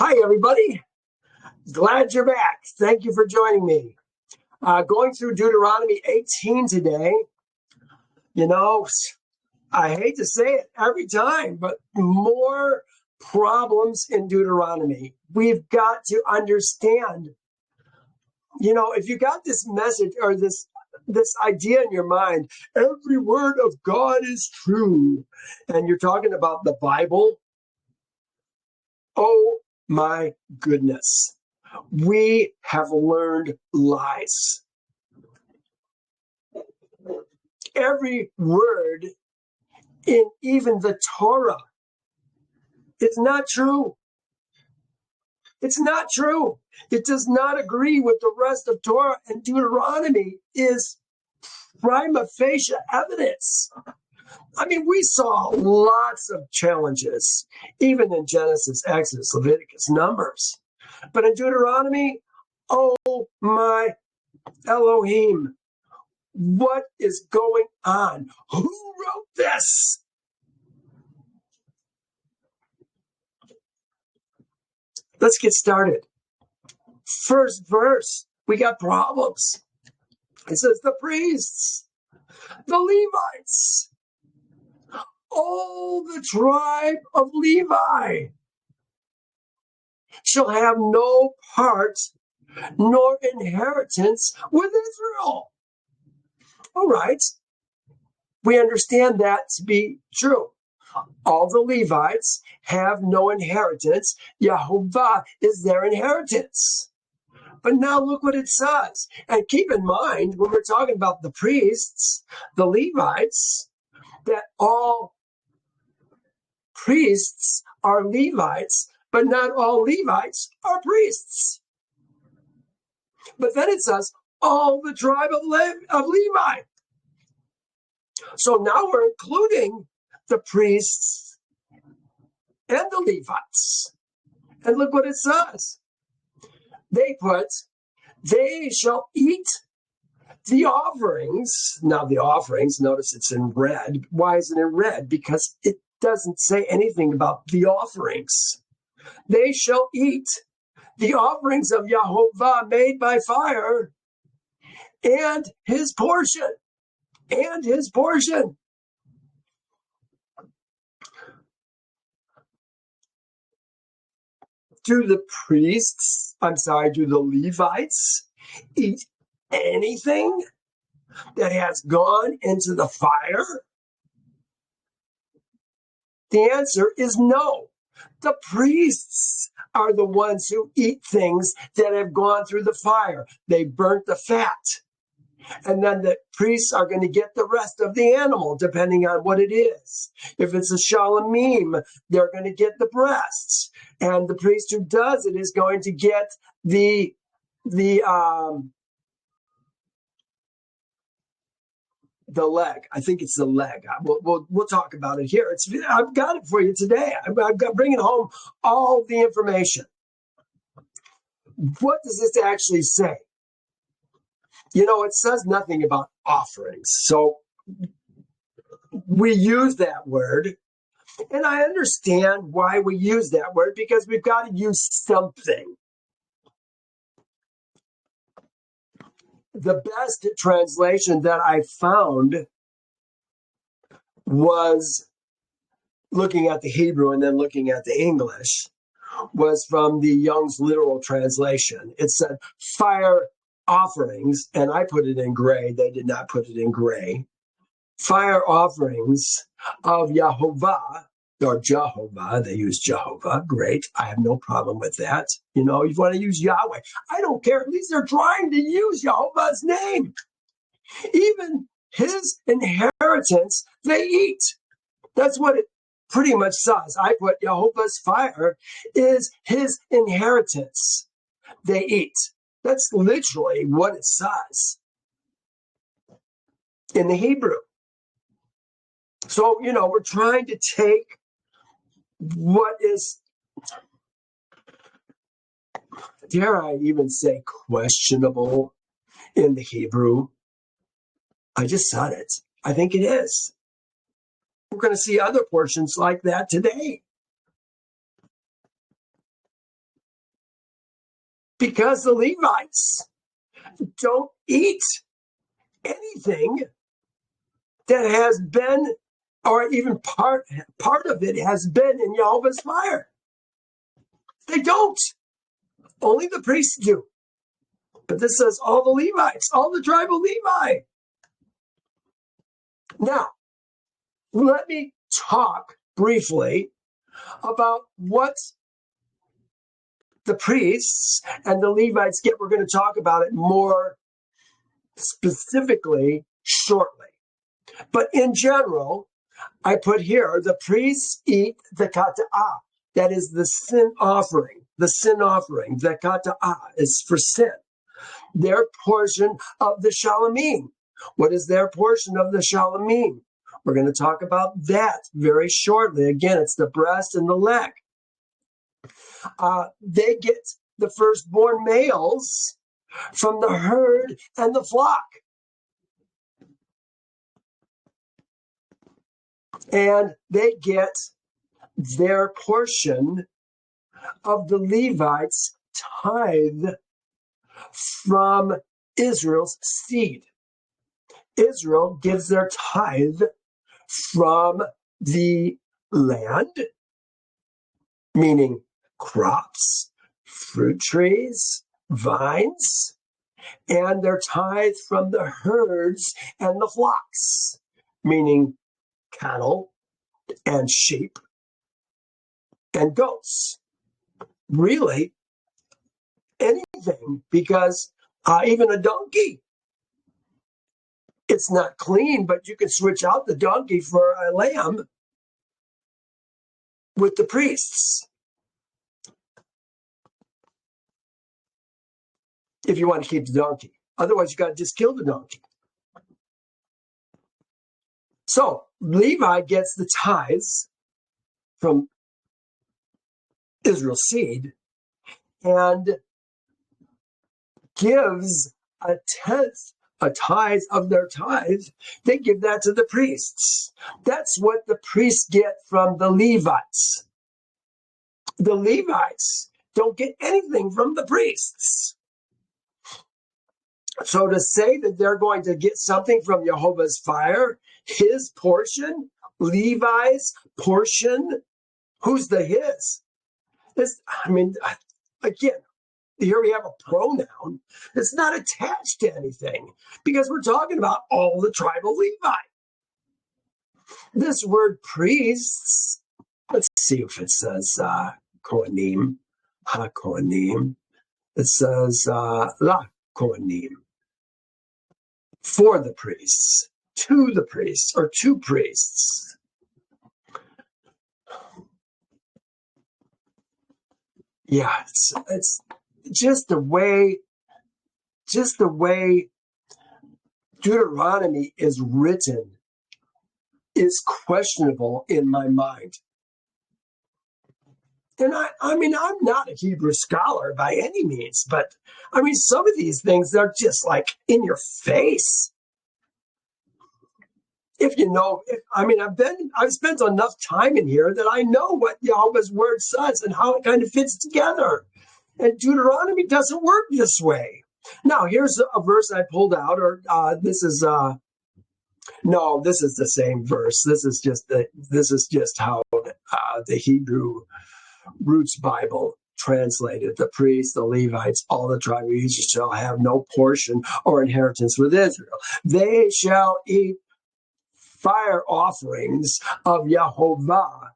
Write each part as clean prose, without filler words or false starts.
Hi, everybody. Glad you're back. Thank you for joining me. Going through Deuteronomy 18 today. You know, I hate to say it every time, but more problems in Deuteronomy. We've got to understand, if you got this message or this idea in your mind, every word of God is true, and you're talking about the Bible, oh my goodness. We have learned lies. Every word in even the Torah is not true. It's not true. It does not agree with the rest of Torah, and Deuteronomy is prima facie evidence. I mean, we saw lots of challenges, even in Genesis, Exodus, Leviticus, Numbers. But in Deuteronomy, oh my Elohim, what is going on? Who wrote this? Let's get started. First verse, we got problems. It says the priests, the Levites, all the tribe of Levi shall have no part nor inheritance with Israel. All right. We understand that to be true. All the Levites have no inheritance. Yehovah is their inheritance. But now look what it says. And keep in mind, when we're talking about the priests, the Levites, that all priests are Levites, but not all Levites are priests. But then it says, all the tribe of Levi. So now we're including the priests and the Levites. And look what it says. They shall eat the offerings. Now the offerings, notice it's in red. Why is it in red? Because it doesn't say anything about the offerings. They shall eat the offerings of Yehovah made by fire and his portion. And his portion. Do the Levites eat anything that has gone into the fire? The answer is no. The priests are the ones who eat things that have gone through the fire. They burnt the fat. And then the priests are going to get the rest of the animal, depending on what it is. If it's a shalamim, they're going to get the breasts. And the priest who does it is going to get the leg. I think it's the leg. We'll talk about it here. I've got it for you today. I've got bringing home all the information. What does this actually say? It says nothing about offerings. So we use that word. And I understand why we use that word, because we've got to use something. The best translation that I found was looking at the Hebrew and then looking at the English, was from the Young's literal translation. It said fire offerings, and I put it in gray. They did not put it in gray. Fire offerings of Yehovah, or Jehovah. They use Jehovah. Great. I have no problem with that. You want to use Yahweh. I don't care. At least they're trying to use Jehovah's name. Even his inheritance, they eat. That's what it pretty much says. I put Jehovah's fire is his inheritance. They eat. That's literally what it says in the Hebrew. So, we're trying to take what is, dare I even say, questionable in the Hebrew. I just said it. I think it is. We're going to see other portions like that today. because the Levites don't eat anything that has been, or even part of it has been in Yehovah's fire. They don't. Only the priests do. But this says all the Levites, all the tribe of Levi. Now, let me talk briefly about what the priests and the Levites get. We're going to talk about it more specifically shortly. But in general, I put here, the priests eat the kata'ah. That is the sin offering. The sin offering. The kata'ah is for sin. Their portion of the shalamim. What is their portion of the shalamim? We're going to talk about that very shortly. Again, it's the breast and the leg. They get the firstborn males from the herd and the flock. And they get their portion of the Levites' tithe from Israel's seed. Israel gives their tithe from the land, meaning crops, fruit trees, vines, and their tithe from the herds and the flocks, meaning cattle and sheep and goats. Really, anything, because even a donkey, it's not clean, but you can switch out the donkey for a lamb with the priests if you want to keep the donkey. Otherwise, you got to just kill the donkey. So Levi gets the tithes from Israel's seed and gives a tithe of their tithe. They give that to the priests. That's what the priests get from the Levites. The Levites don't get anything from the priests. So to say that they're going to get something from Yehovah's fire, his portion, Levi's portion, who's the his? Again, here we have a pronoun. It's not attached to anything because we're talking about all the tribe of Levi. This word priests, let's see if it says kohanim, ha-kohanim. It says la-kohanim. For the priests, to the priests, or to priests. Yeah, it's just the way Deuteronomy is written is questionable in my mind. And I'm not a Hebrew scholar by any means, but some of these things are just like in your face. If you know, I've spent enough time in here that I know what Yehovah's word says and how it kind of fits together. And Deuteronomy doesn't work this way. Now, here's a verse I pulled out, this is the same verse. This is just how the Hebrew Roots Bible translated. The priests, the Levites, all the tribe of Israel shall have no portion or inheritance with Israel. They shall eat fire offerings of Yehovah,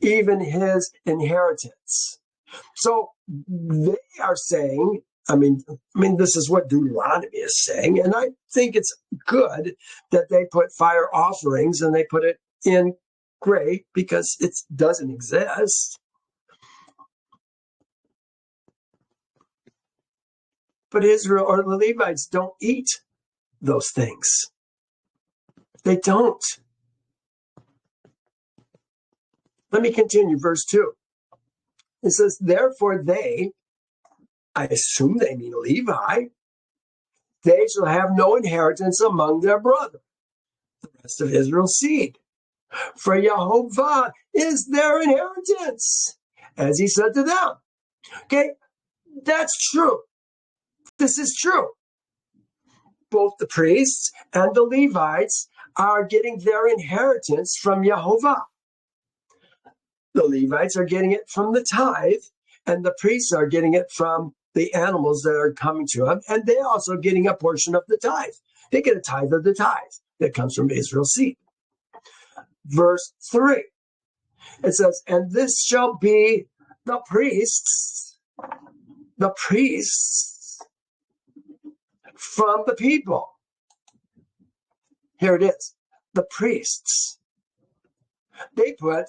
even his inheritance. So they are saying, this is what Deuteronomy is saying, and I think it's good that they put fire offerings and they put it in gray because it doesn't exist. But Israel or the Levites don't eat those things. They don't. Let me continue, verse 2. It says, therefore they, I assume they mean Levi, they shall have no inheritance among their brethren, the rest of Israel's seed. For Yehovah is their inheritance, as he said to them. Okay, That's true. This is true. Both the priests and the Levites are getting their inheritance from Yehovah. The Levites are getting it from the tithe, and the priests are getting it from the animals that are coming to them, and they're also getting a portion of the tithe. They get a tithe of the tithe that comes from Israel's seed. Verse 3, it says, and this shall be the priests from the people. Here it is, the priests. They put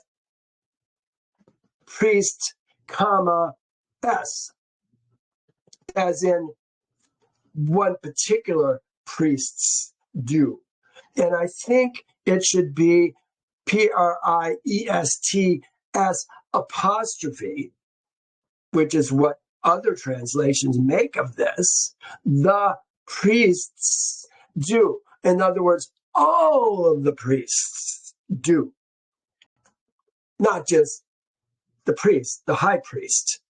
priest, comma, S, as in one particular priests do. And I think it should be Priest's apostrophe, which is what other translations make of this. The priests do. In other words, all of the priests do. Not just the priest, the high priest.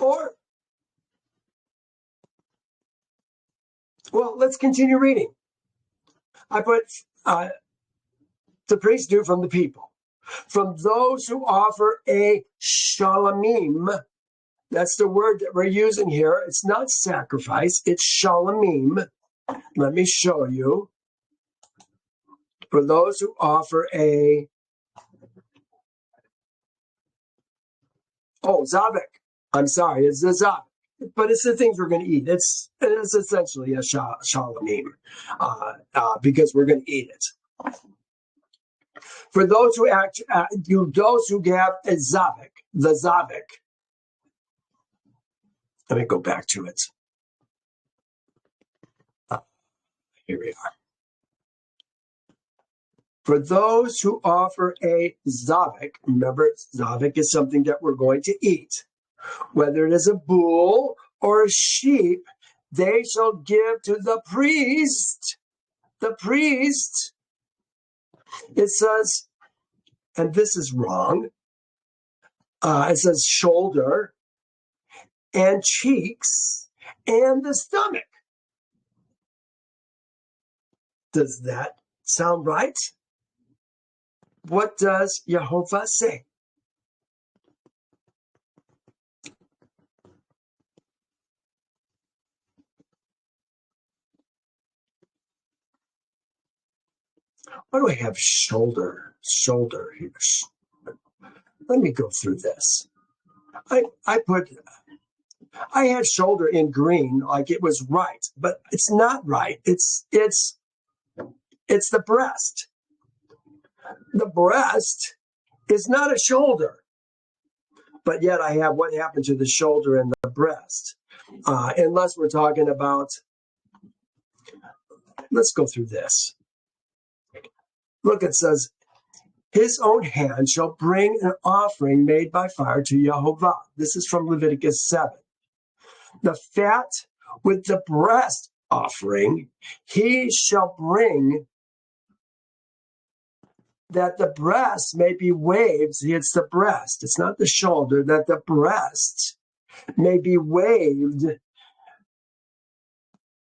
Or, well, let's continue reading. I put the priests do from the people. From those who offer a shalamim, that's the word that we're using here. It's not sacrifice, it's shalamim. Let me show you. For those who offer a, zavek. I'm sorry, it's the zavek. But it's the things we're going to eat. It's essentially a shalamim because we're going to eat it. For those who have a zavek, the zavek. Let me go back to it. Here we are. For those who offer a zavek, remember, zavek is something that we're going to eat. Whether it is a bull or a sheep, they shall give to the priest. The priest, it says, and this is wrong, it says shoulder and cheeks and the stomach. Does that sound right? What does Yehovah say? Why do I have shoulder here? Let me go through this. I had shoulder in green like it was right, but it's not right. It's the breast. The breast is not a shoulder, but yet I have what happened to the shoulder and the breast. Unless we're talking about, let's go through this. Look, it says, his own hand shall bring an offering made by fire to Yehovah. This is from Leviticus 7. The fat with the breast offering, he shall bring, that the breast may be waved. See, it's the breast. It's not the shoulder. That the breast may be waved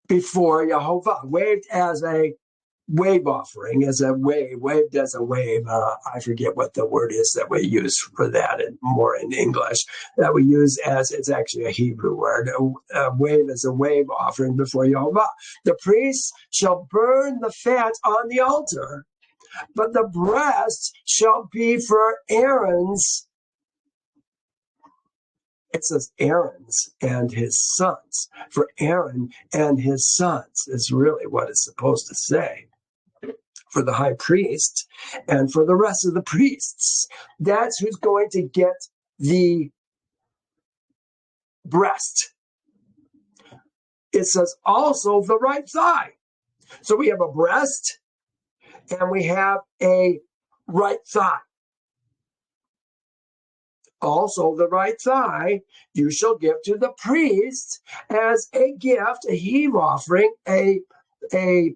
before Yehovah. Waved as a wave offering, waved as a wave. I forget what the word is that we use for that, and more in English, that we use as, it's actually a Hebrew word, a wave as a wave offering before Yehovah. The priest shall burn the fat on the altar, but the breast shall be for Aaron's. It says Aaron's and his sons. For Aaron and his sons is really what it's supposed to say. For the high priest and for the rest of the priests. That's who's going to get the breast. It says also the right thigh. So we have a breast and we have a right thigh. Also the right thigh you shall give to the priest as a gift, a heave offering, a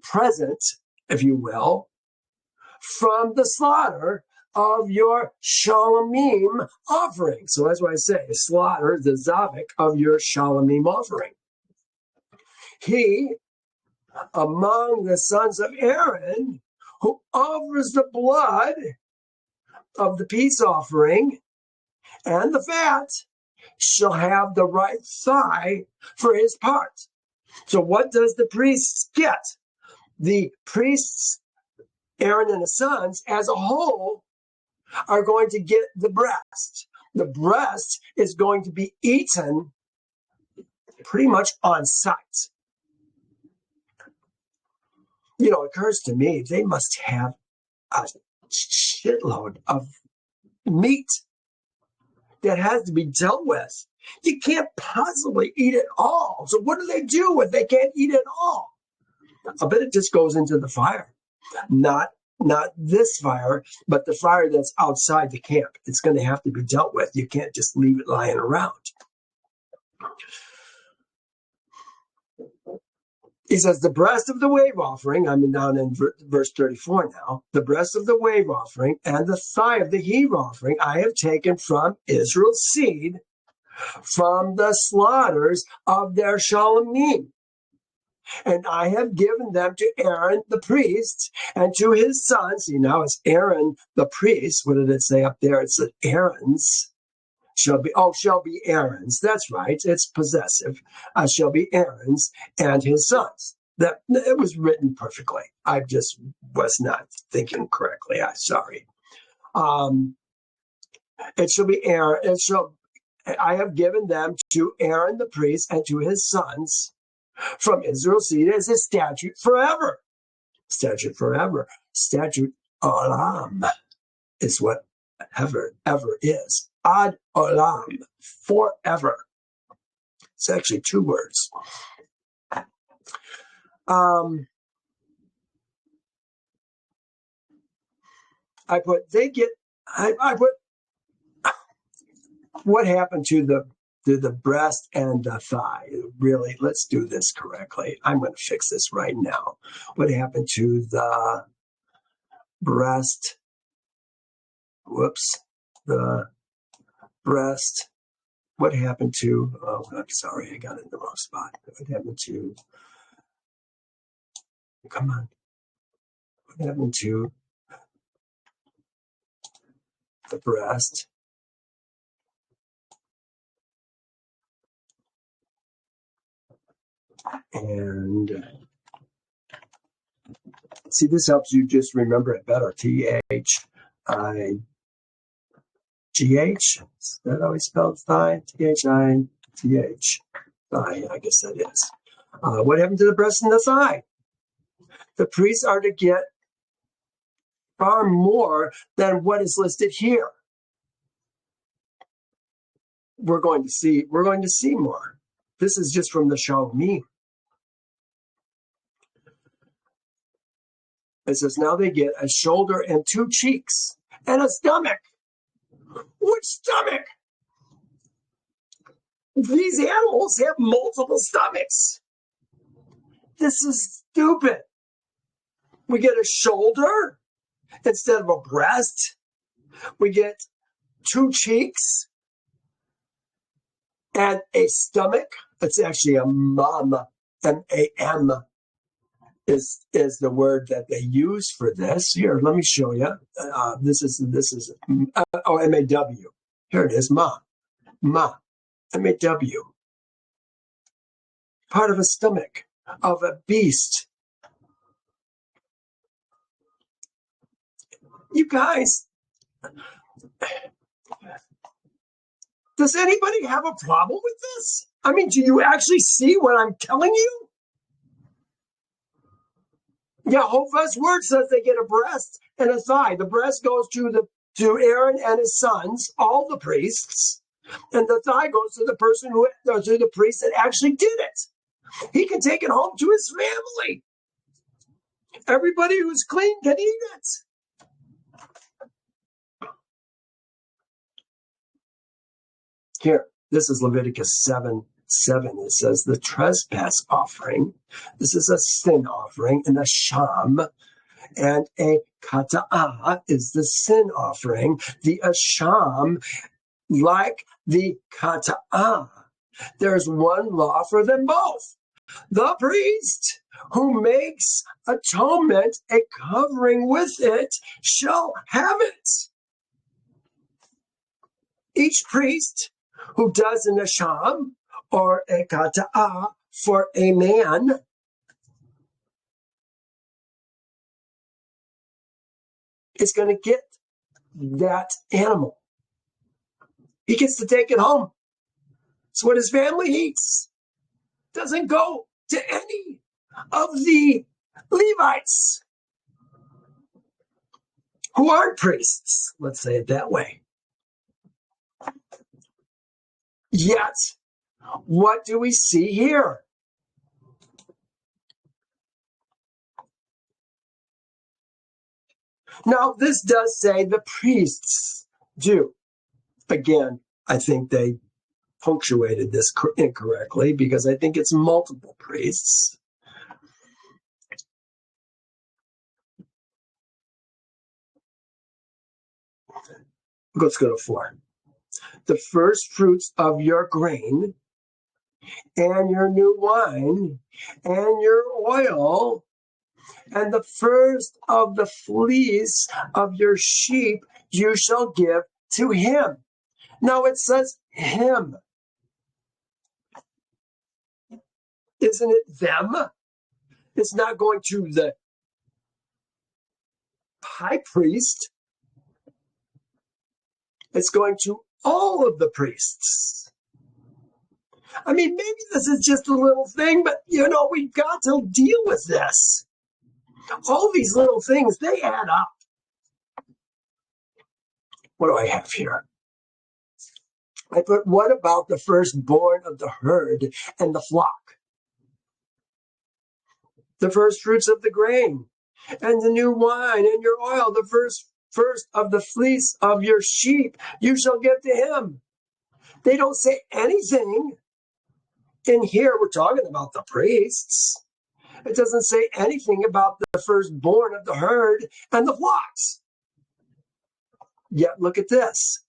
present, if you will, from the slaughter of your shalomim offering. So that's why I say, slaughter the zavik of your shalomim offering. He, among the sons of Aaron, who offers the blood of the peace offering and the fat, shall have the right thigh for his part. So what does the priests get? The priests, Aaron and his sons, as a whole, are going to get the breast. The breast is going to be eaten pretty much on sight. It occurs to me, they must have a shitload of meat that has to be dealt with. You can't possibly eat it all. So what do they do if they can't eat it all? I bet it just goes into the fire. Not this fire, but the fire that's outside the camp. It's going to have to be dealt with. You can't just leave it lying around. He says, the breast of the wave offering, I'm down in verse 34 now, the breast of the wave offering and the thigh of the heave offering I have taken from Israel's seed, from the slaughters of their shalomim. And I have given them to Aaron the priest and to his sons. See, now it's Aaron the priest. What did it say up there? It said Aaron's. Shall be Aaron's. That's right. It's possessive. Shall be Aaron's and his sons. That it was written perfectly. I just was not thinking correctly. I'm sorry. It shall be Aaron. I have given them to Aaron the priest and to his sons from Israel's seed as a statute forever. Statute forever. Statute olam is what ever is. Ad olam, forever. It's actually two words. I put what happened to the breast and the thigh. Really, let's do this correctly. I'm going to fix this right now. What happened to the breast? The breast. What happened to, I'm sorry, I got it in the wrong spot. What happened to, come on. What happened to the breast? And see, this helps you just remember it better. THIGH. Is that how we spelled thigh? THIGH. Thigh, I guess that is. What happened to the breast and the thigh? The priests are to get far more than what is listed here. We're going to see more. This is just from the shalomim. It says, now they get a shoulder and two cheeks and a stomach. Which stomach? These animals have multiple stomachs. This is stupid. We get a shoulder instead of a breast. We get two cheeks and a stomach. It's actually a mam, M-A-M. Is the word that they use for this. Here, let me show you. This is M-A-W. Here it is, M-A-W. Part of a stomach of a beast. You guys, does anybody have a problem with this? I mean, do you actually see what I'm telling you? Yehovah's word says they get a breast and a thigh. The breast goes to Aaron and his sons, all the priests, and the thigh goes to the priest that actually did it. He can take it home to his family. Everybody who's clean can eat it. Here, this is Leviticus 7. It says the trespass offering. This is a sin offering and a sham and a kata'ah is the sin offering, the asham like the kata'ah. There's one law for them both. The priest who makes atonement a covering with it shall have it. Each priest who does an asham or a kata'ah for a man is going to get that animal. He gets to take it home. It's what his family eats. Doesn't go to any of the Levites who aren't priests. Let's say it that way. Yet, what do we see here? Now, this does say the priests do. Again, I think they punctuated this incorrectly because I think it's multiple priests. Let's go to 4. The first fruits of your grain and your new wine and your oil and the first of the fleece of your sheep you shall give to him. Now it says him. Isn't it them? It's not going to the high priest. It's going to all of the priests. I mean, maybe this is just a little thing, but we've got to deal with this. All these little things, they add up. What do I have here? I put, what about the firstborn of the herd and the flock? The first fruits of the grain and the new wine and your oil, the first of the fleece of your sheep, you shall give to him. They don't say anything. In here, we're talking about the priests. It doesn't say anything about the firstborn of the herd and the flocks. Yet look at this.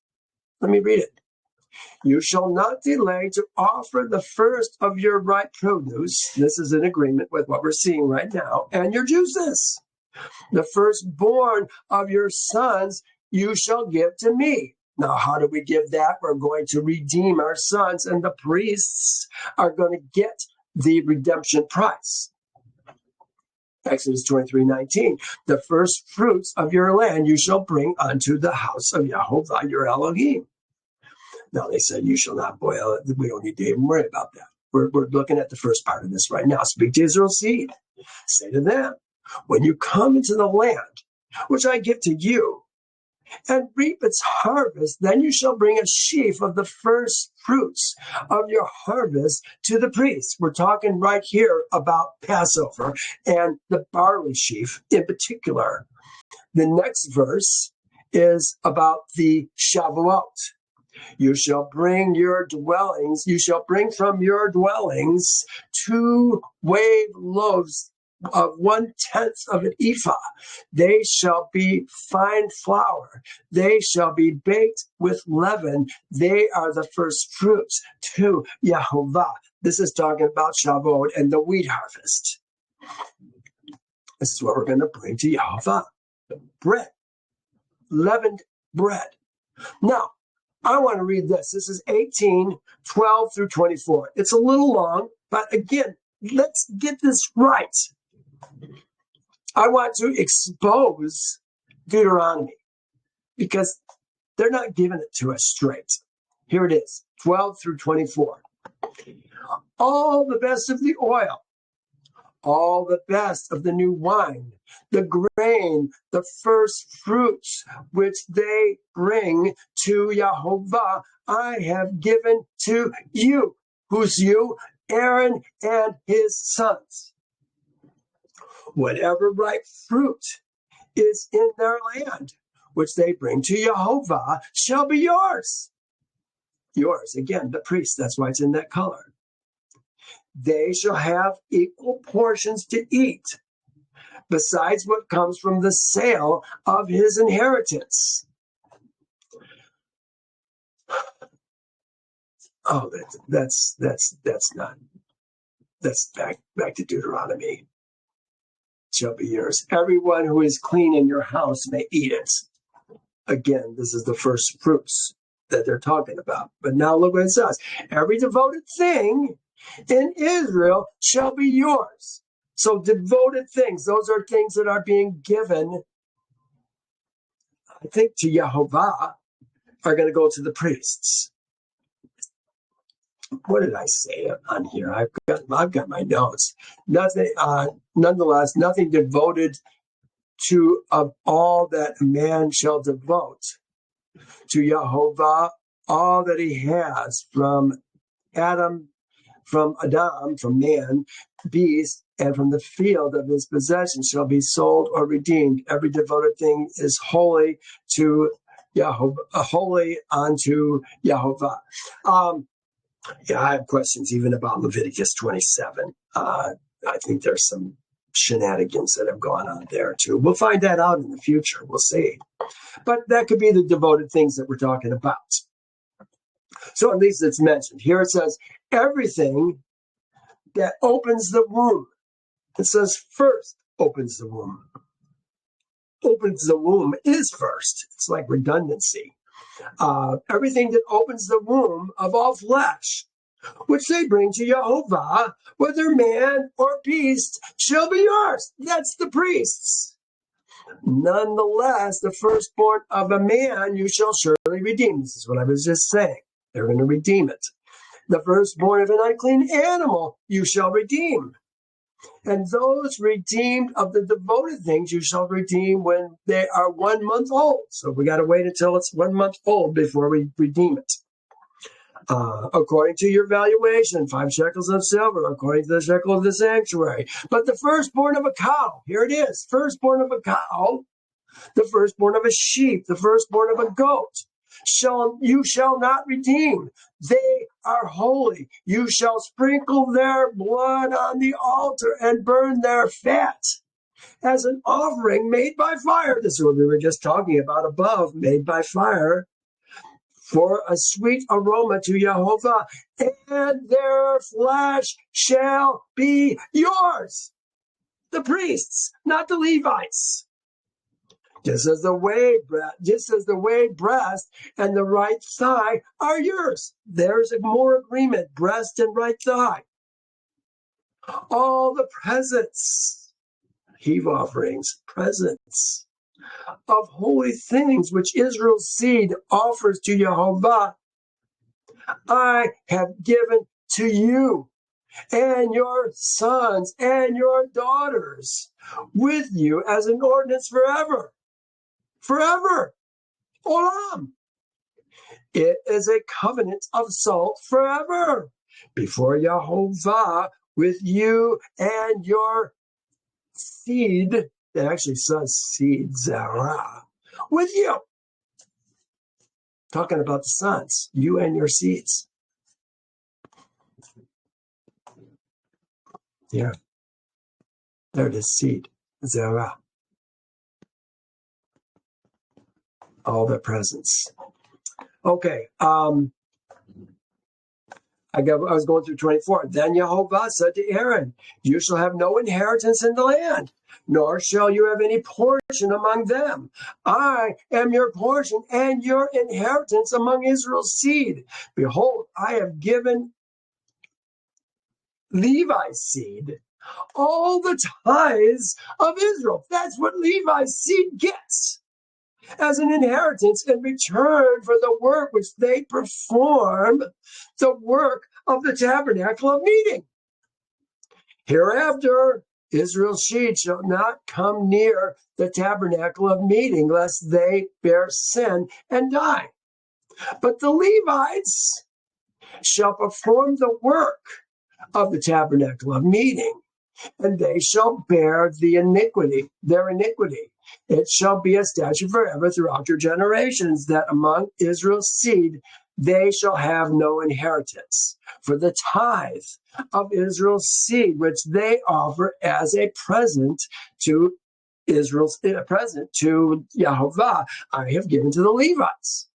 Let me read it. You shall not delay to offer the first of your ripe produce. This is in agreement with what we're seeing right now. And your juices. The firstborn of your sons you shall give to me. Now, how do we give that? We're going to redeem our sons, and the priests are going to get the redemption price. Exodus 23:19. The first fruits of your land you shall bring unto the house of Yehovah your Elohim. Now, they said, you shall not boil it. We don't need to even worry about that. We're looking at the first part of this right now. Speak to Israel's seed. Say to them, when you come into the land, which I give to you, and reap its harvest, then you shall bring a sheaf of the first fruits of your harvest to the priest. We're talking right here about Passover and the barley sheaf in particular. The next verse is about the Shavuot. You shall bring from your dwellings 2 wave loaves of 1/10 of an ephah. They shall be fine flour. They shall be baked with leaven. They are the first fruits to Yehovah. This is talking about Shavuot and the wheat harvest. This is what we're going to bring to Yehovah. Bread. Leavened bread. Now, I want to read this. This is 18:12 through 24. It's a little long, but again, let's get this right. I want to expose Deuteronomy because they're not giving it to us straight. Here it is, 12 through 24. All the best of the oil, all the best of the new wine, the grain, the first fruits, which they bring to Yehovah, I have given to you. Who's you? Aaron and his sons. Whatever ripe fruit is in their land, which they bring to Yehovah, shall be yours. Yours, again, the priest, that's why it's in that color. They shall have equal portions to eat. besides what comes from the sale of his inheritance. Oh, that's back to Deuteronomy. Shall be yours. Everyone who is clean in your house may eat it. Again, this is the first fruits that they're talking about. But now look what it says. Every devoted thing in Israel shall be yours. So devoted things, those are things that are being given, I think, to Yehovah, are going to go to the priests. What did I say on here? I've got my notes. Nothing, nonetheless, nothing devoted to of all that a man shall devote to Yehovah, all that he has from Adam, from man, beast, and from the field of his possession shall be sold or redeemed. Every devoted thing is holy to Yehovah, holy unto Yehovah. I have questions even about Leviticus 27. I think there's some shenanigans that have gone on there too. We'll find that out in the future. We'll see. But that could be the devoted things that we're talking about. So at least it's mentioned. Here it says, everything that opens the womb. It says first opens the womb. Opens the womb is first. It's like redundancy. Everything that opens the womb of all flesh, which they bring to Yehovah, whether man or beast, shall be yours. That's the priests. Nonetheless, the firstborn of a man you shall surely redeem. This is what I was just saying. They're going to redeem it. The firstborn of an unclean animal you shall redeem. And those redeemed of the devoted things you shall redeem when they are 1 month old. So we got to wait until it's 1 month old before we redeem it. According to your valuation, 5 shekels of silver, according to the shekel of the sanctuary. But the firstborn of a cow, here it is, firstborn of a cow, the firstborn of a sheep, the firstborn of a goat, you shall not redeem. They are holy. You shall sprinkle their blood on the altar and burn their fat as an offering made by fire. This is what we were just talking about above, made by fire, for a sweet aroma to Yehovah, and their flesh shall be yours. The priests, not the Levites. Just as the way breast and the right thigh are yours. There's more agreement, breast and right thigh. All the presents, heave offerings, presents of holy things which Israel's seed offers to Yehovah, I have given to you and your sons and your daughters with you as an ordinance forever. Forever. Olam. It is a covenant of salt forever before Yehovah with you and your seed. It actually says seed, Zerah, with you. Talking about the sons, you and your seeds. Yeah. There it is, seed, Zerah. All the presents. Okay. I was going through 24. Then Yehovah said to Aaron, you shall have no inheritance in the land, nor shall you have any portion among them. I am your portion and your inheritance among Israel's seed. Behold, I have given Levi's seed all the tithes of Israel. That's what Levi's seed gets as an inheritance in return for the work which they perform, the work of the tabernacle of meeting. Hereafter, Israel's seed shall not come near the tabernacle of meeting, lest they bear sin and die. But the Levites shall perform the work of the tabernacle of meeting, and they shall bear their iniquity. It shall be a statute forever throughout your generations, that among Israel's seed they shall have no inheritance. For the tithe of Israel's seed, which they offer as a present to Israel's present to Yehovah, I have given to the Levites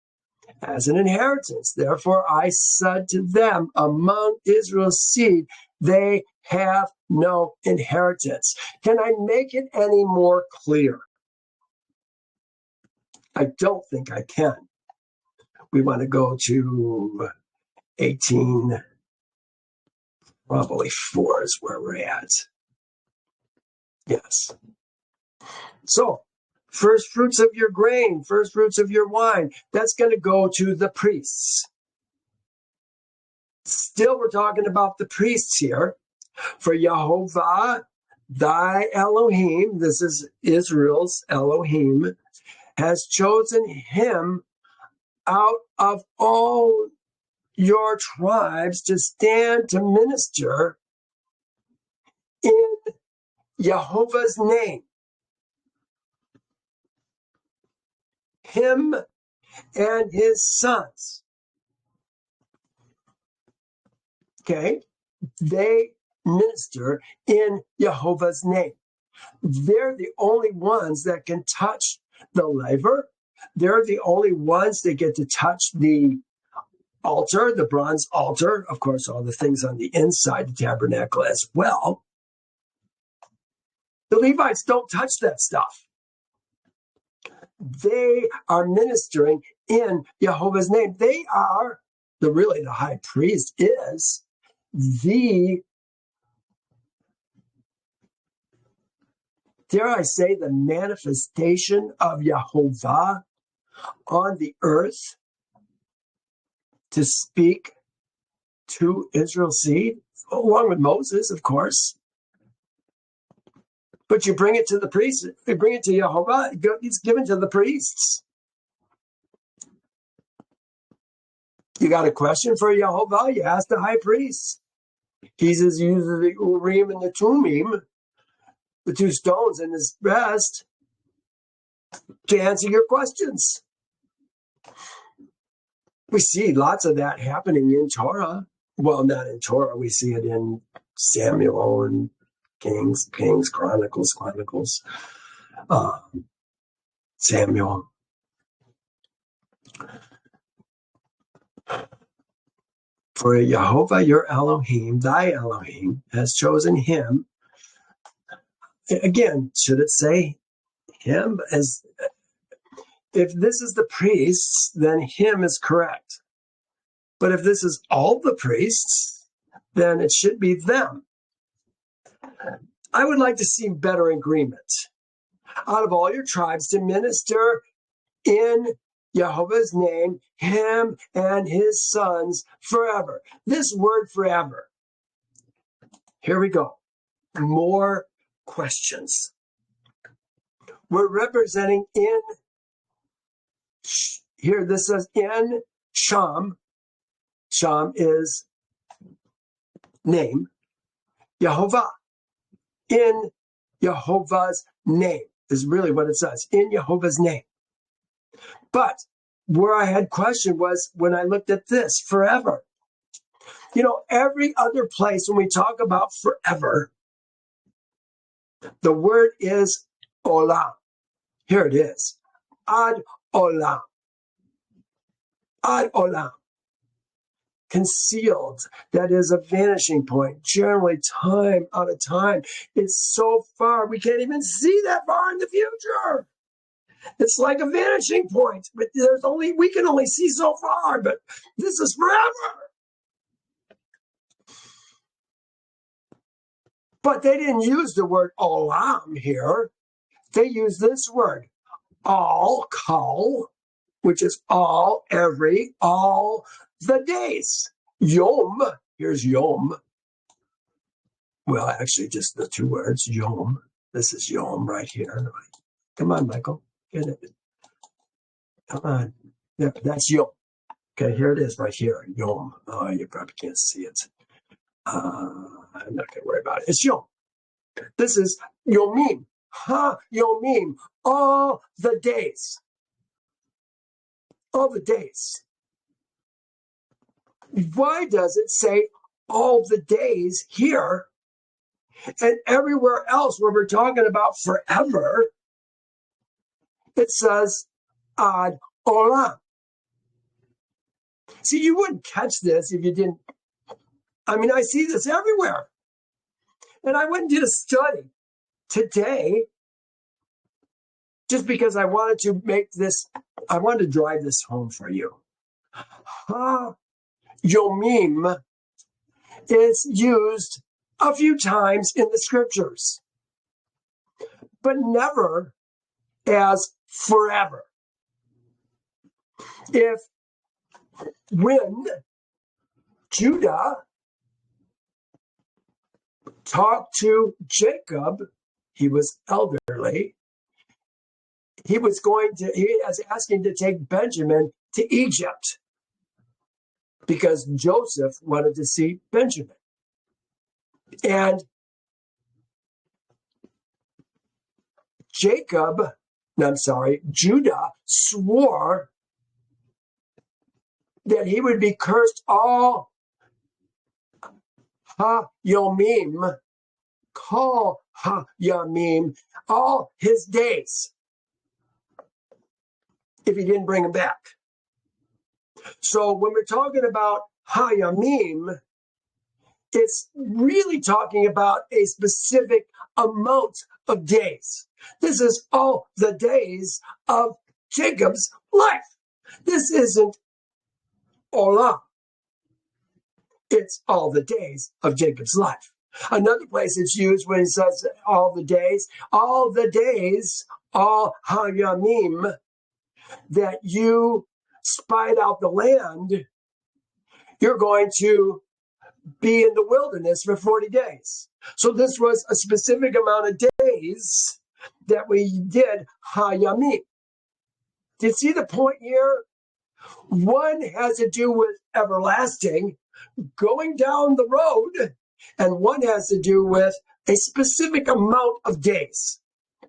as an inheritance. Therefore, I said to them, among Israel's seed, they have no inheritance. Can I make it any more clear? I don't think I can. We want to go to 18, probably 4 is where we're at. Yes. So, first fruits of your grain, first fruits of your wine, that's going to go to the priests. Still, we're talking about the priests here. For Yehovah, thy Elohim, this is Israel's Elohim, has chosen him out of all your tribes to stand to minister in Yehovah's name. Him and his sons. Okay? They minister in Yehovah's name. They're the only ones that can touch the laver. They're the only ones that get to touch the altar, the bronze altar. Of course, all the things on the inside the tabernacle as well. The Levites don't touch that stuff. They are ministering in Yehovah's name. They are, the high priest is the, dare I say, the manifestation of Yehovah on the earth to speak to Israel's seed, along with Moses, of course. But you bring it to the priests, you bring it to Yehovah, it's given to the priests. You got a question for Yehovah, you ask the high priest. He uses the Urim and the Tumim, the two stones in his breast, to answer your questions. We see lots of that happening in Torah. Well, not in Torah. We see it in Samuel and Kings, Chronicles, Samuel. For Yehovah, your Elohim, thy Elohim, has chosen him. Again, should it say him? As if this is the priests, then him is correct. But if this is all the priests, then it should be them. I would like to see better agreement out of all your tribes to minister in Yehovah's name, him and his sons forever. This word forever. Here we go. More questions. We're representing in, here this says in Sham. Sham is name. Yehovah. In Yehovah's name is really what it says. In Yehovah's name. But where I had question was when I looked at this, forever. You know, every other place when we talk about forever, the word is olam. Here it is. Ad olam. Ad olam. Concealed. That is a vanishing point. Generally, time out of time. It's so far, we can't even see that far in the future. It's like a vanishing point, but we can only see so far, but this is forever. But they didn't use the word olam here. They used this word, all, kol, which is all, every, all the days. Yom, here's yom. Well, actually, just the two words, yom. This is yom right here. Come on, Michael. Get it. Come on. Yeah, that's yom. Okay, here it is right here, yom. Oh, you probably can't see it. I'm not going to worry about it. It's yom. This is yomim. Yomim. All the days. All the days. Why does it say all the days here and everywhere else where we're talking about forever, it says ad olam? See, you wouldn't catch this if you didn't. I mean, I see this everywhere. And I went and did a study today just because I wanted to drive this home for you. Ha Yomim is used a few times in the scriptures, but never as forever. When Judah talked to Jacob, he was elderly. He was asking to take Benjamin to Egypt because Joseph wanted to see Benjamin. And Judah swore that he would be cursed all ha-yomim, kol ha-yamim, all his days, if he didn't bring him back. So when we're talking about ha-yamim, it's really talking about a specific amount of days. This is all the days of Jacob's life. This isn't olam. It's all the days of Jacob's life. Another place it's used when it says all the days, all ha-yamim, that you spied out the land, you're going to be in the wilderness for 40 days. So this was a specific amount of days that we did ha-yamim. Do you see the point here? One has to do with everlasting, going down the road, and one has to do with a specific amount of days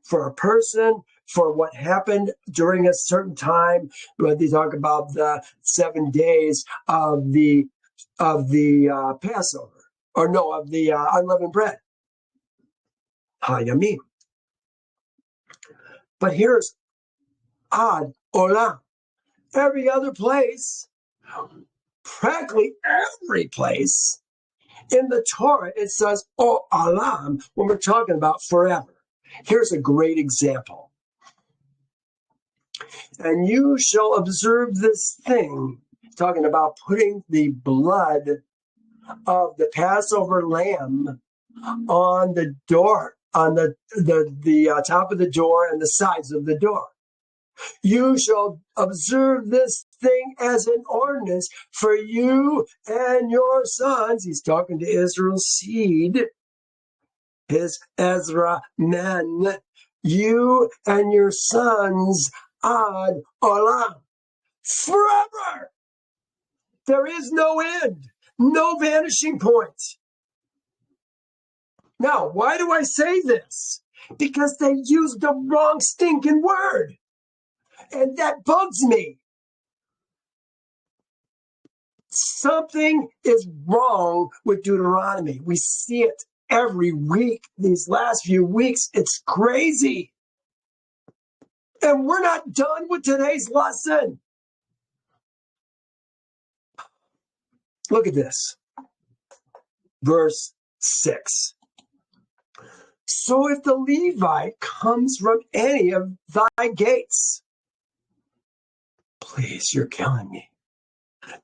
for a person, for what happened during a certain time. When they talk about the 7 days of the Passover, of the unleavened bread, ha-yamim. But here's ad olam. Every other place, practically every place in the Torah, it says olam when we're talking about forever. Here's a great example. And you shall observe this thing, talking about putting the blood of the Passover lamb on the door, on the top of the door and the sides of the door. You shall observe this thing as an ordinance for you and your sons. He's talking to Israel's seed, his Ezra men. You and your sons ad olam, forever. There is no end, no vanishing point. Now, why do I say this? Because they used the wrong stinking word. And that bugs me. Something is wrong with Deuteronomy. We see it every week. These last few weeks, it's crazy. And we're not done with today's lesson. Look at this. Verse 6. So if the Levite comes from any of thy gates, please, you're killing me.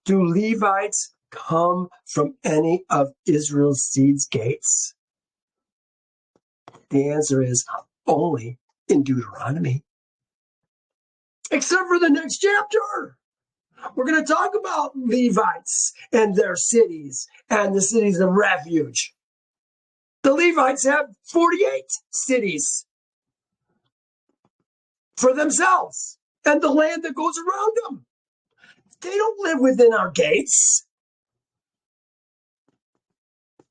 Do Levites come from any of Israel's seed's gates? The answer is only in Deuteronomy. Except for the next chapter. We're going to talk about Levites and their cities and the cities of refuge. The Levites have 48 cities for themselves and the land that goes around them. They don't live within our gates.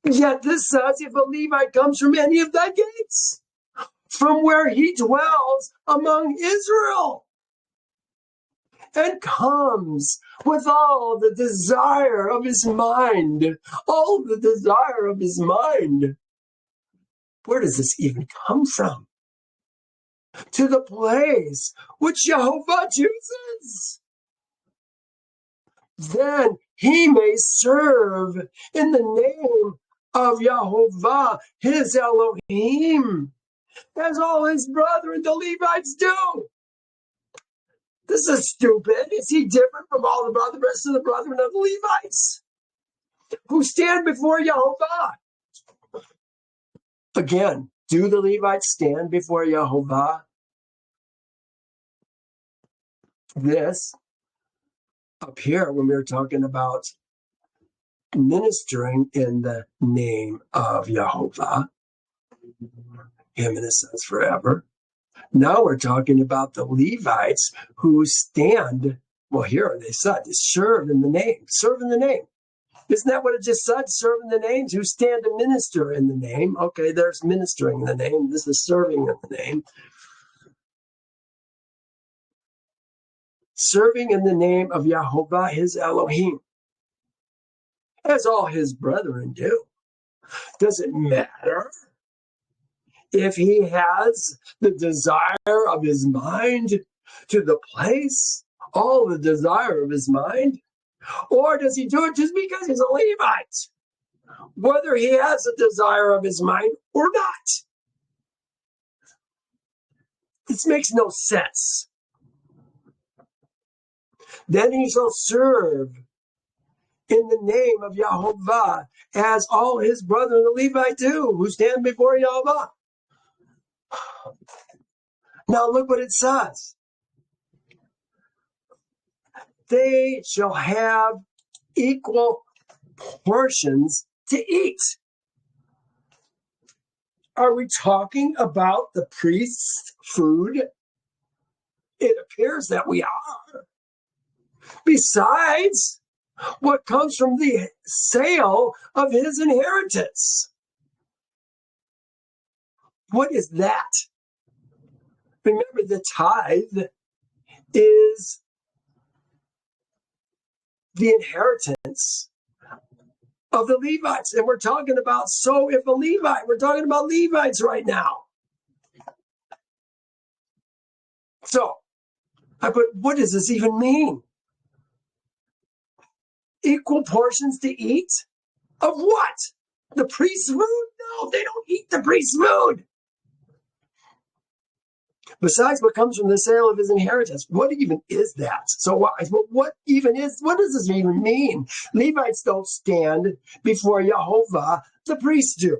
Yet this says, if a Levite comes from any of thy gates, from where he dwells among Israel, and comes with all the desire of his mind. All the desire of his mind. Where does this even come from? To the place which Yehovah chooses. Then he may serve in the name of Yehovah, his Elohim, as all his brethren, the Levites, do. This is stupid. Is he different from all the rest of the brethren of the Levites who stand before Yehovah? Again, do the Levites stand before Yehovah? This up here, when we were talking about ministering in the name of Yehovah, him in a sense forever. Now we're talking about the Levites who stand, well, here they said, serve in the name. Serve in the name. Isn't that what it just said? Serve in the name. Who stand to minister in the name. Okay, there's ministering in the name. This is serving in the name. Serving in the name of Yehovah, his Elohim, as all his brethren do. Does it matter if he has the desire of his mind to the place, all the desire of his mind? Or does he do it just because he's a Levite? Whether he has a desire of his mind or not. This makes no sense. Then he shall serve in the name of Yehovah, as all his brethren the Levite do, who stand before Yehovah. Now look what it says. They shall have equal portions to eat. Are we talking about the priest's food? It appears that we are. Besides what comes from the sale of his inheritance. What is that? Remember, the tithe is the inheritance of the Levites. And we're talking about, so if a Levite, we're talking about Levites right now. So, but what does this even mean? Equal portions to eat? Of what? The priest's food? No, they don't eat the priest's food. Besides what comes from the sale of his inheritance. What even is that? So what does this even mean? Levites don't stand before Yehovah. The priests do.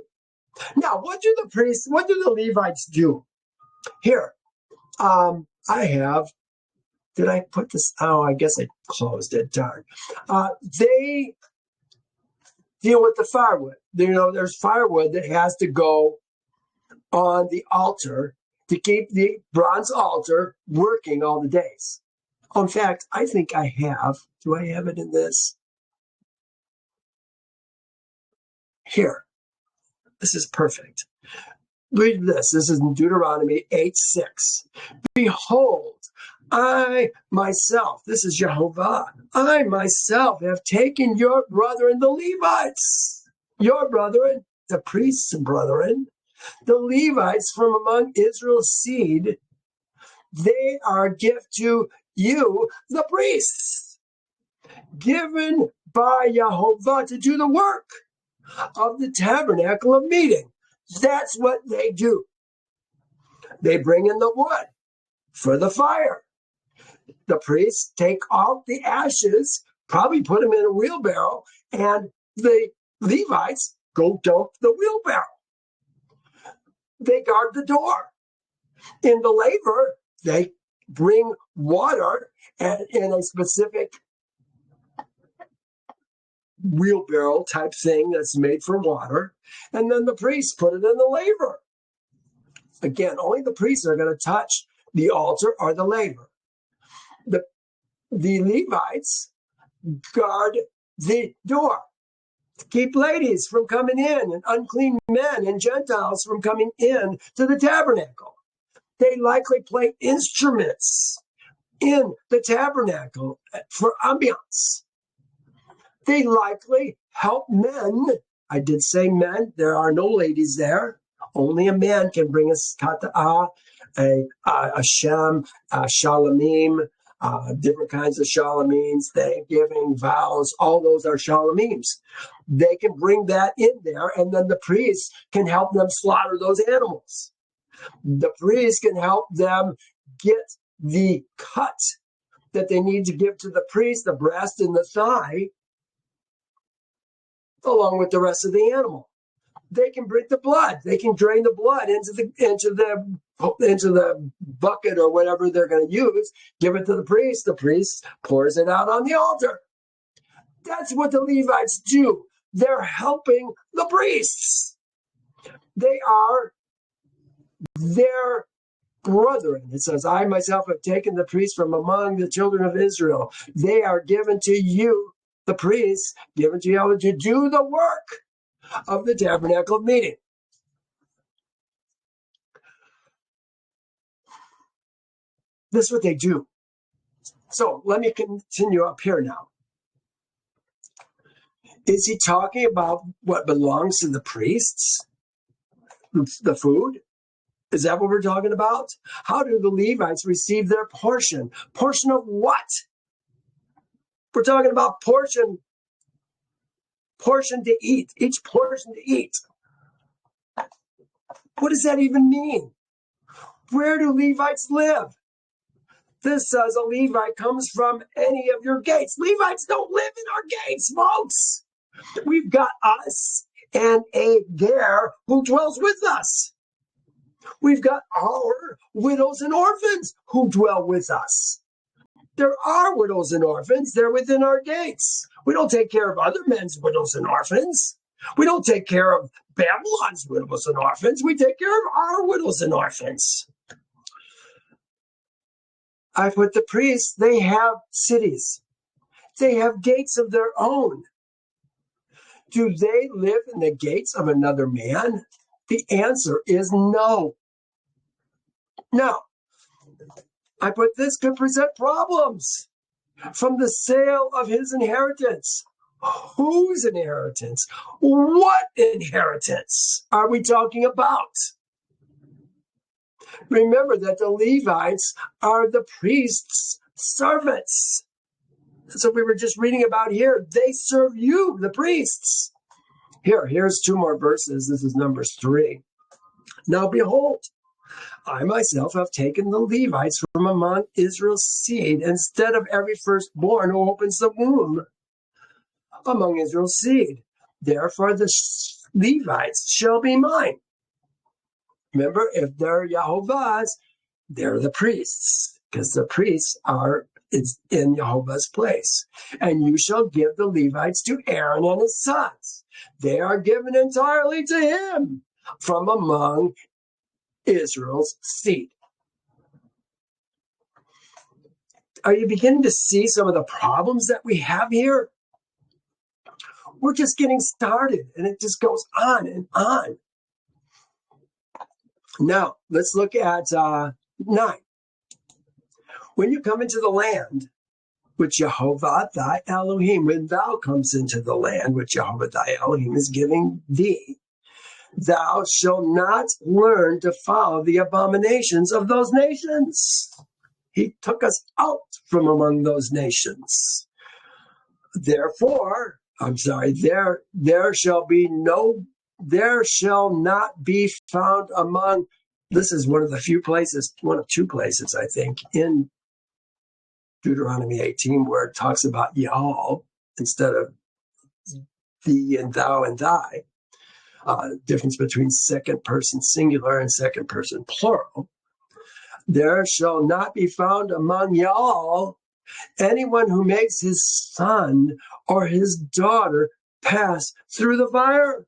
Now, what do the Levites do? Here, did I put this? Oh, I guess I closed it. Darn. They deal with the firewood. There's firewood that has to go on the altar to keep the bronze altar working all the days. In fact, I think I have. Do I have it in this? Here. This is perfect. Read this. This is in Deuteronomy 8:6. Behold, I myself, this is Yehovah, I myself have taken your brethren, the Levites, your brethren, the priests' brethren, the Levites from among Israel's seed. They are a gift to you, the priests, given by Yehovah to do the work of the tabernacle of meeting. That's what they do. They bring in the wood for the fire. The priests take off the ashes, probably put them in a wheelbarrow, and the Levites go dump the wheelbarrow. They guard the door. In the laver, they bring water in a specific wheelbarrow type thing that's made for water, and then the priests put it in the laver. Again, only the priests are going to touch the altar or the laver. The Levites guard the door to keep ladies from coming in and unclean men and Gentiles from coming in to the tabernacle. They likely play instruments in the tabernacle for ambiance. They likely help men. I did say men. There are no ladies there. Only a man can bring a skata'ah, a shem, a shalamim, different kinds of shalamems, thanksgiving, vows. All those are shalamems. They can bring that in there, and then the priest can help them slaughter those animals. The priest can help them get the cut that they need to give to the priest, the breast and the thigh, along with the rest of the animal. They can bring the blood. They can drain the blood into the bucket or whatever they're going to use. Give it to the priest. The priest pours it out on the altar. That's what the Levites do. They're helping the priests. They are their brethren. It says, I myself have taken the priests from among the children of Israel. They are given to you, the priests, given to you to do the work of the tabernacle of meeting. This is what they do. So let me continue up here now. Is he talking about what belongs to the priests? The food? Is that what we're talking about? How do the Levites receive their portion? Portion of what? We're talking about portion to eat, each portion to eat. What does that even mean? Where do Levites live? This says a Levite comes from any of your gates. Levites don't live in our gates, folks. We've got us and a there who dwells with us. We've got our widows and orphans who dwell with us. There are widows and orphans. They're within our gates. We don't take care of other men's widows and orphans. We don't take care of Babylon's widows and orphans. We take care of our widows and orphans. I put the priests, they have cities. They have gates of their own. Do they live in the gates of another man? The answer is no. Now, I put this could present problems from the sale of his inheritance. Whose inheritance? What inheritance are we talking about? Remember that the Levites are the priest's servants. That's what we were just reading about here. They serve you, the priests. Here's two more verses. This is Numbers 3. Now behold, I myself have taken the Levites from among Israel's seed instead of every firstborn who opens the womb among Israel's seed. Therefore the Levites shall be mine. Remember, if they're Yehovah's, they're the priests, because the priests are in Yehovah's place. And you shall give the Levites to Aaron and his sons. They are given entirely to him from among Israel's seed. Are you beginning to see some of the problems that we have here? We're just getting started, and it just goes on and on. Now, let's look at 9. When you come into the land, which Yehovah thy Elohim, when thou comes into the land which Yehovah thy Elohim is giving thee, thou shalt not learn to follow the abominations of those nations. He took us out from among those nations. Therefore, there shall not be found among, this is one of two places, I think, in Deuteronomy 18, where it talks about y'all instead of thee and thou and thy. Difference between second person singular and second person plural. There shall not be found among y'all anyone who makes his son or his daughter pass through the fire.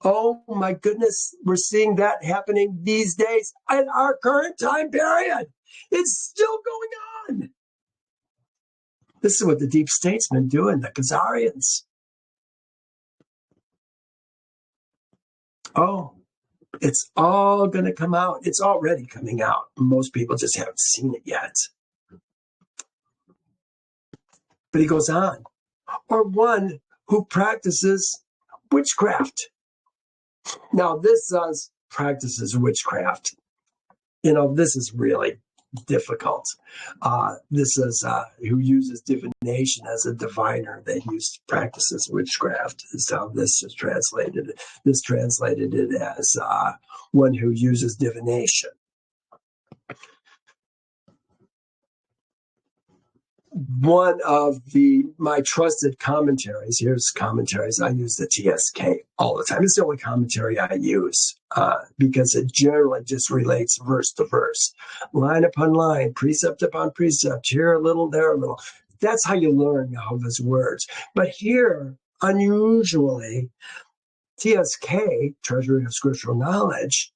Oh my goodness, we're seeing that happening these days in our current time period. It's still going on. This is what the deep statesmen do, and the Khazarians. Oh, it's all going to come out. It's already coming out. Most people just haven't seen it yet. But he goes on. Or one who practices witchcraft. Now, this says practices witchcraft. This is really difficult. This is who uses divination as a diviner, that practices witchcraft, is how this is translated. This translated it as one who uses divination. One of my trusted commentaries, here's commentaries, I use the TSK all the time. It's the only commentary I use because it generally just relates verse to verse, line upon line, precept upon precept, here a little, there a little. That's how you learn Yehovah's words. But here, unusually, TSK, Treasury of Scriptural Knowledge,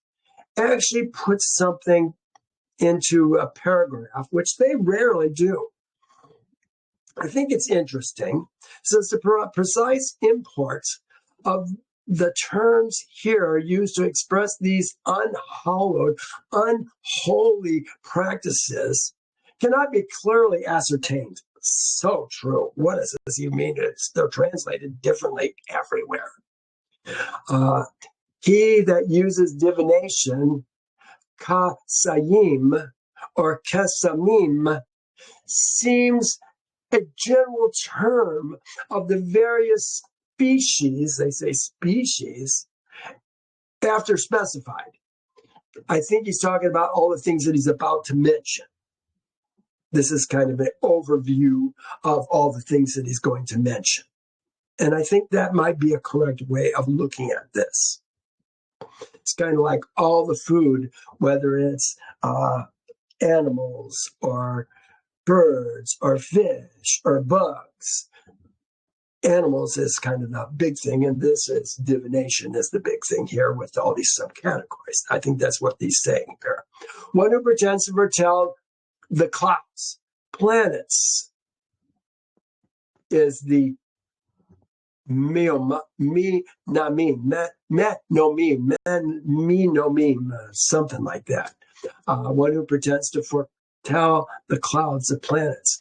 actually puts something into a paragraph, which they rarely do. I think it's interesting, since the precise import of the terms here used to express these unhallowed, unholy practices cannot be clearly ascertained. So true. What does this even mean? They're translated differently everywhere. He that uses divination, kasayim or kesamim, seems a general term of the various species, they say species, after specified. I think he's talking about all the things that he's about to mention. This is kind of an overview of all the things that he's going to mention. And I think that might be a correct way of looking at this. It's kind of like all the food, whether it's animals or birds or fish or bugs. Animals is kind of the big thing, and this is divination is the big thing here with all these subcategories. I think that's what he's saying here. One who pretends to foretell the clouds, planets, is the menomim, something like that. One who pretends to foretell the clouds, the planets.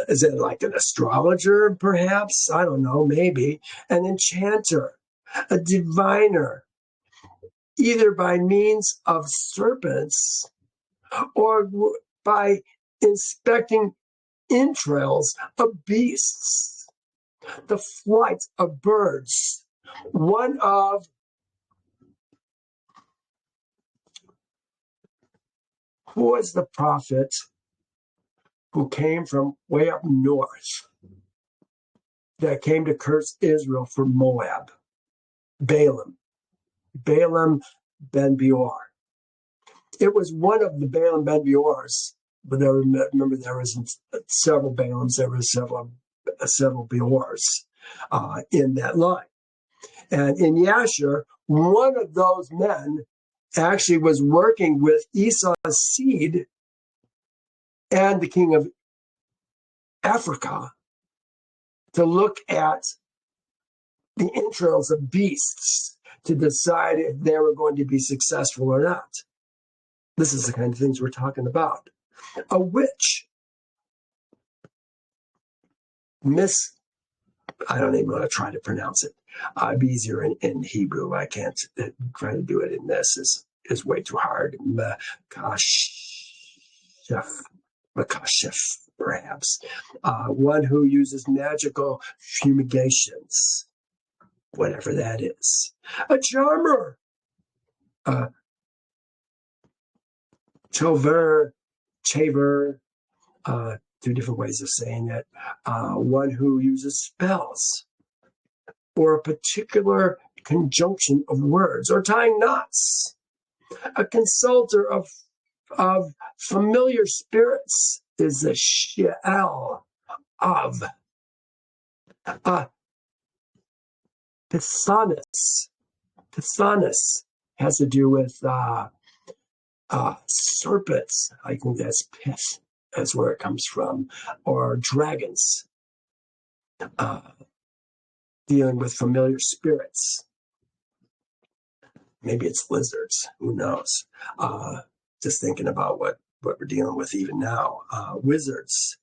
Is it like an astrologer, perhaps? I don't know, maybe. An enchanter, a diviner, either by means of serpents or by inspecting entrails of beasts, the flight of birds. One of who was the prophet who came from way up north that came to curse Israel for Moab? Balaam ben Beor. It was one of the Balaam ben Beors, but remember there was several Balaams, there were several Beors in that line. And in Yasher, one of those men actually was working with Esau's seed and the king of Africa to look at the entrails of beasts to decide if they were going to be successful or not. This is the kind of things we're talking about. A witch, I don't even want to try to pronounce it. It'd be easier in Hebrew. I can't try to do it in this. Is way too hard. Makashef, perhaps. One who uses magical fumigations, whatever that is. A charmer. Chaver, two different ways of saying it. One who uses spells or a particular conjunction of words or tying knots. A consulter of familiar spirits is a she'el of. Pithanus. Pithanus has to do with serpents. I think that's pith. That's where it comes from. Or dragons. Dealing with familiar spirits. Maybe it's lizards. Who knows? Just thinking about what what we're dealing with even now. Wizards,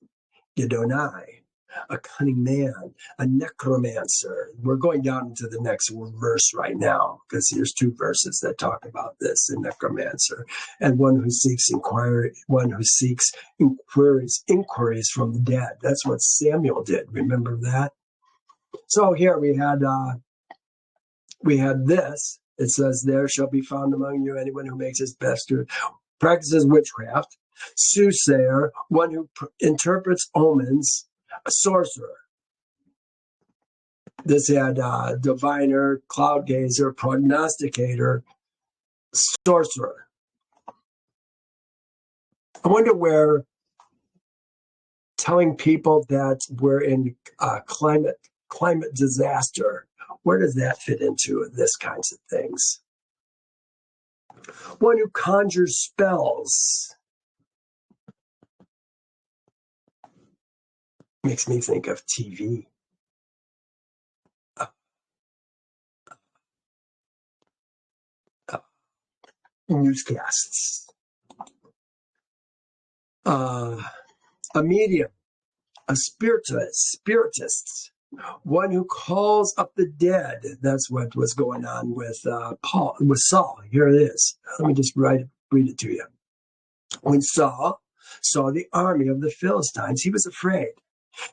Yedonai, a cunning man, a necromancer. We're going down into the next verse right now because there's 2 verses that talk about this, a necromancer, and one who seeks inquiries from the dead. That's what Samuel did. Remember that? So here we had this. It says, there shall be found among you anyone who makes his best to practices witchcraft, soothsayer, one who interprets omens, a sorcerer. This had diviner, cloud gazer, prognosticator, sorcerer. I wonder where telling people that we're in climate disaster, where does that fit into this kinds of things? One who conjures spells. Makes me think of TV. Newscasts. A medium, a spiritist, one who calls up the dead. That's what was going on with Saul. Here it is. Let me just read it to you. When Saul saw the army of the Philistines, he was afraid,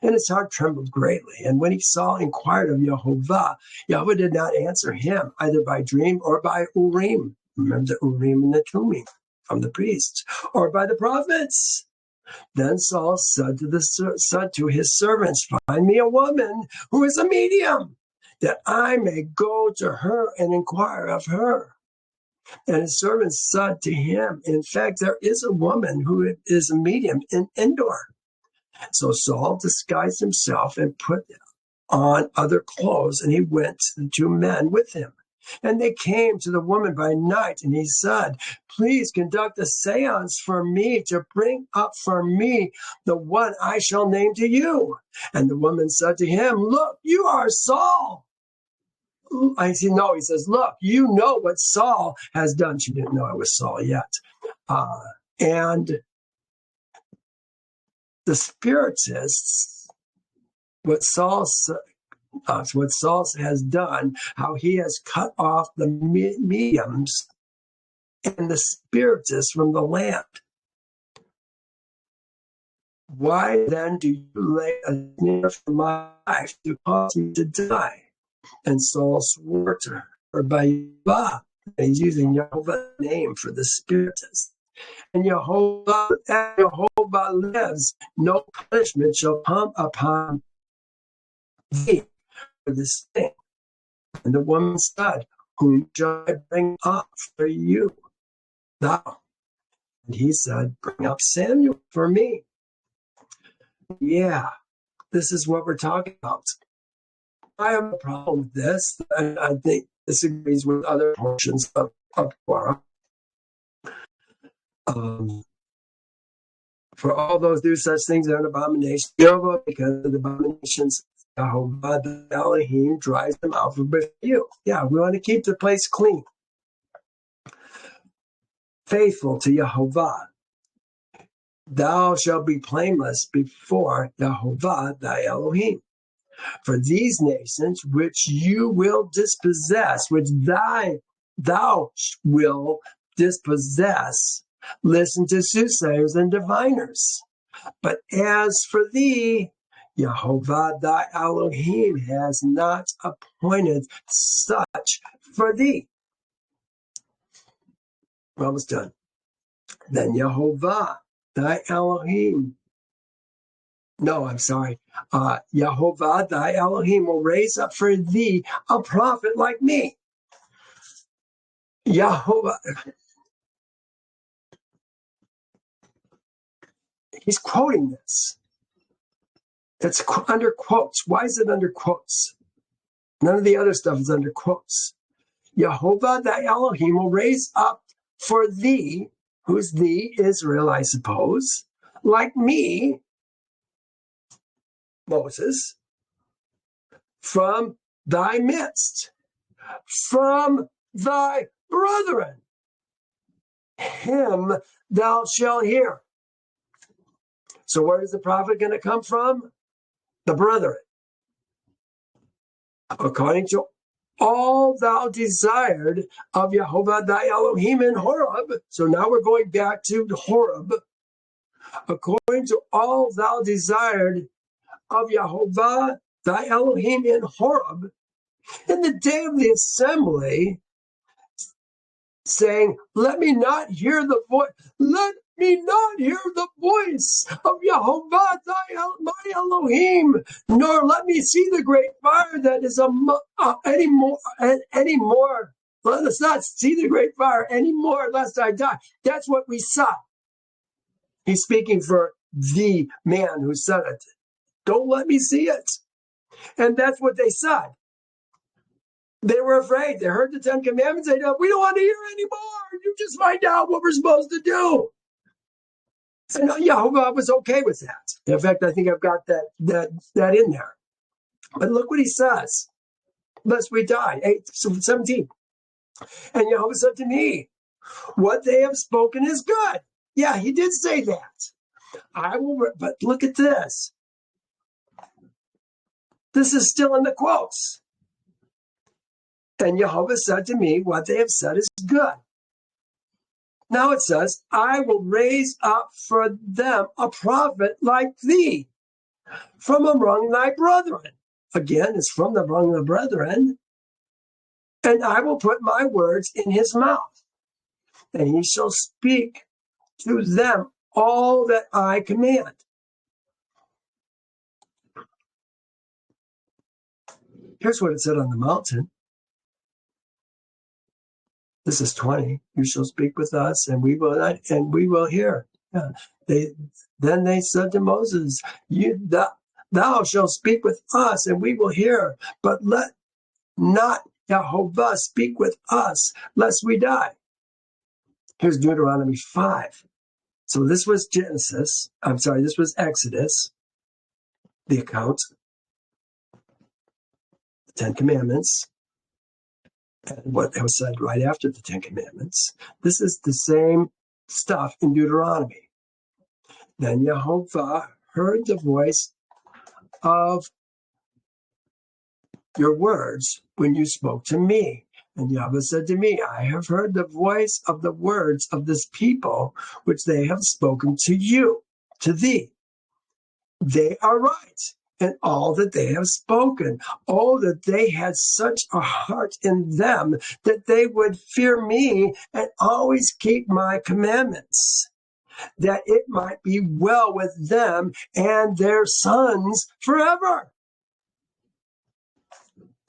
and his heart trembled greatly. And when Saul inquired of Yehovah, Yehovah did not answer him, either by dream or by Urim. Remember the Urim and the Thummim from the priests, or by the prophets. Then Saul said to his servants, find me a woman who is a medium, that I may go to her and inquire of her. And his servants said to him, in fact, there is a woman who is a medium in Endor. So Saul disguised himself and put on other clothes, and he went to the 2 men with him. And they came to the woman by night, and he said, please conduct a seance for me to bring up for me the one I shall name to you. And the woman said to him, look, you are Saul. I said, no, he says, look, you know what Saul has done. She didn't know it was Saul yet. And the spiritists, what Saul has done, how he has cut off the mediums and the spiritists from the land. Why then do you lay a snare for my life to cause me to die? And Saul swore to her by Yehovah. He's using Yehovah's name for the spiritists. And Yehovah lives, no punishment shall come upon thee for this thing. And the woman said, whom shall I bring up for you? Thou. And he said, bring up Samuel for me. Yeah, this is what we're talking about. I have a problem with this, and I think this agrees with other portions of Torah. For all those do such things are an abomination, because of the abominations, Yehovah the Elohim drives them out from before you. Yeah, we want to keep the place clean. Faithful to Yehovah. Thou shalt be blameless before Yehovah thy Elohim. For these nations which you will dispossess, which thou will dispossess, listen to soothsayers and diviners. But as for thee, Yehovah thy Elohim has not appointed such for thee. Almost done. Then Yehovah thy Elohim. No, I'm sorry. Yehovah thy Elohim will raise up for thee a prophet like me. Yehovah. He's quoting this. It's under quotes. Why is it under quotes? None of the other stuff is under quotes. Yehovah thy Elohim will raise up for thee, who's thee, Israel, I suppose, like me, Moses, from thy midst, from thy brethren, him thou shalt hear. So where is the prophet going to come from? The brethren. According to all thou desired of Yehovah thy Elohim in Horeb. So now we're going back to Horeb. According to all thou desired of Yehovah thy Elohim in Horeb, in the day of the assembly, saying, let me not hear the voice. Let me not hear the voice of Yehovah my Elohim, nor let me see the great fire that is anymore. Let us not see the great fire anymore, lest I die. That's what we saw. He's speaking for the man who said it. Don't let me see it. And that's what they said. They were afraid. They heard the 10 Commandments. They said, we don't want to hear anymore. You just find out what we're supposed to do. And Yehovah was okay with that. In fact, I think I've got that in there. But look what he says. Lest we die. 17. And Yehovah said to me, what they have spoken is good. Yeah, he did say that. But look at this. This is still in the quotes. And Yehovah said to me, what they have said is good. Now it says, I will raise up for them a prophet like thee from among thy brethren. Again, it's from among the brethren. And I will put my words in his mouth, and he shall speak to them all that I command. Here's what it said on the mountain. This is 20. You shall speak with us, and we will hear. Yeah. Then they said to Moses, thou shalt speak with us, and we will hear. But let not Yehovah speak with us, lest we die. Here's Deuteronomy 5. So this was this was Exodus, the account, the 10 Commandments, and what was said right after the 10 Commandments. This is the same stuff in Deuteronomy. Then Yehovah heard the voice of your words when you spoke to me. And Yehovah said to me, I have heard the voice of the words of this people, which they have spoken to you, to thee. They are right in all that they have spoken. Oh, that they had such a heart in them that they would fear me and always keep my commandments, that it might be well with them and their sons forever.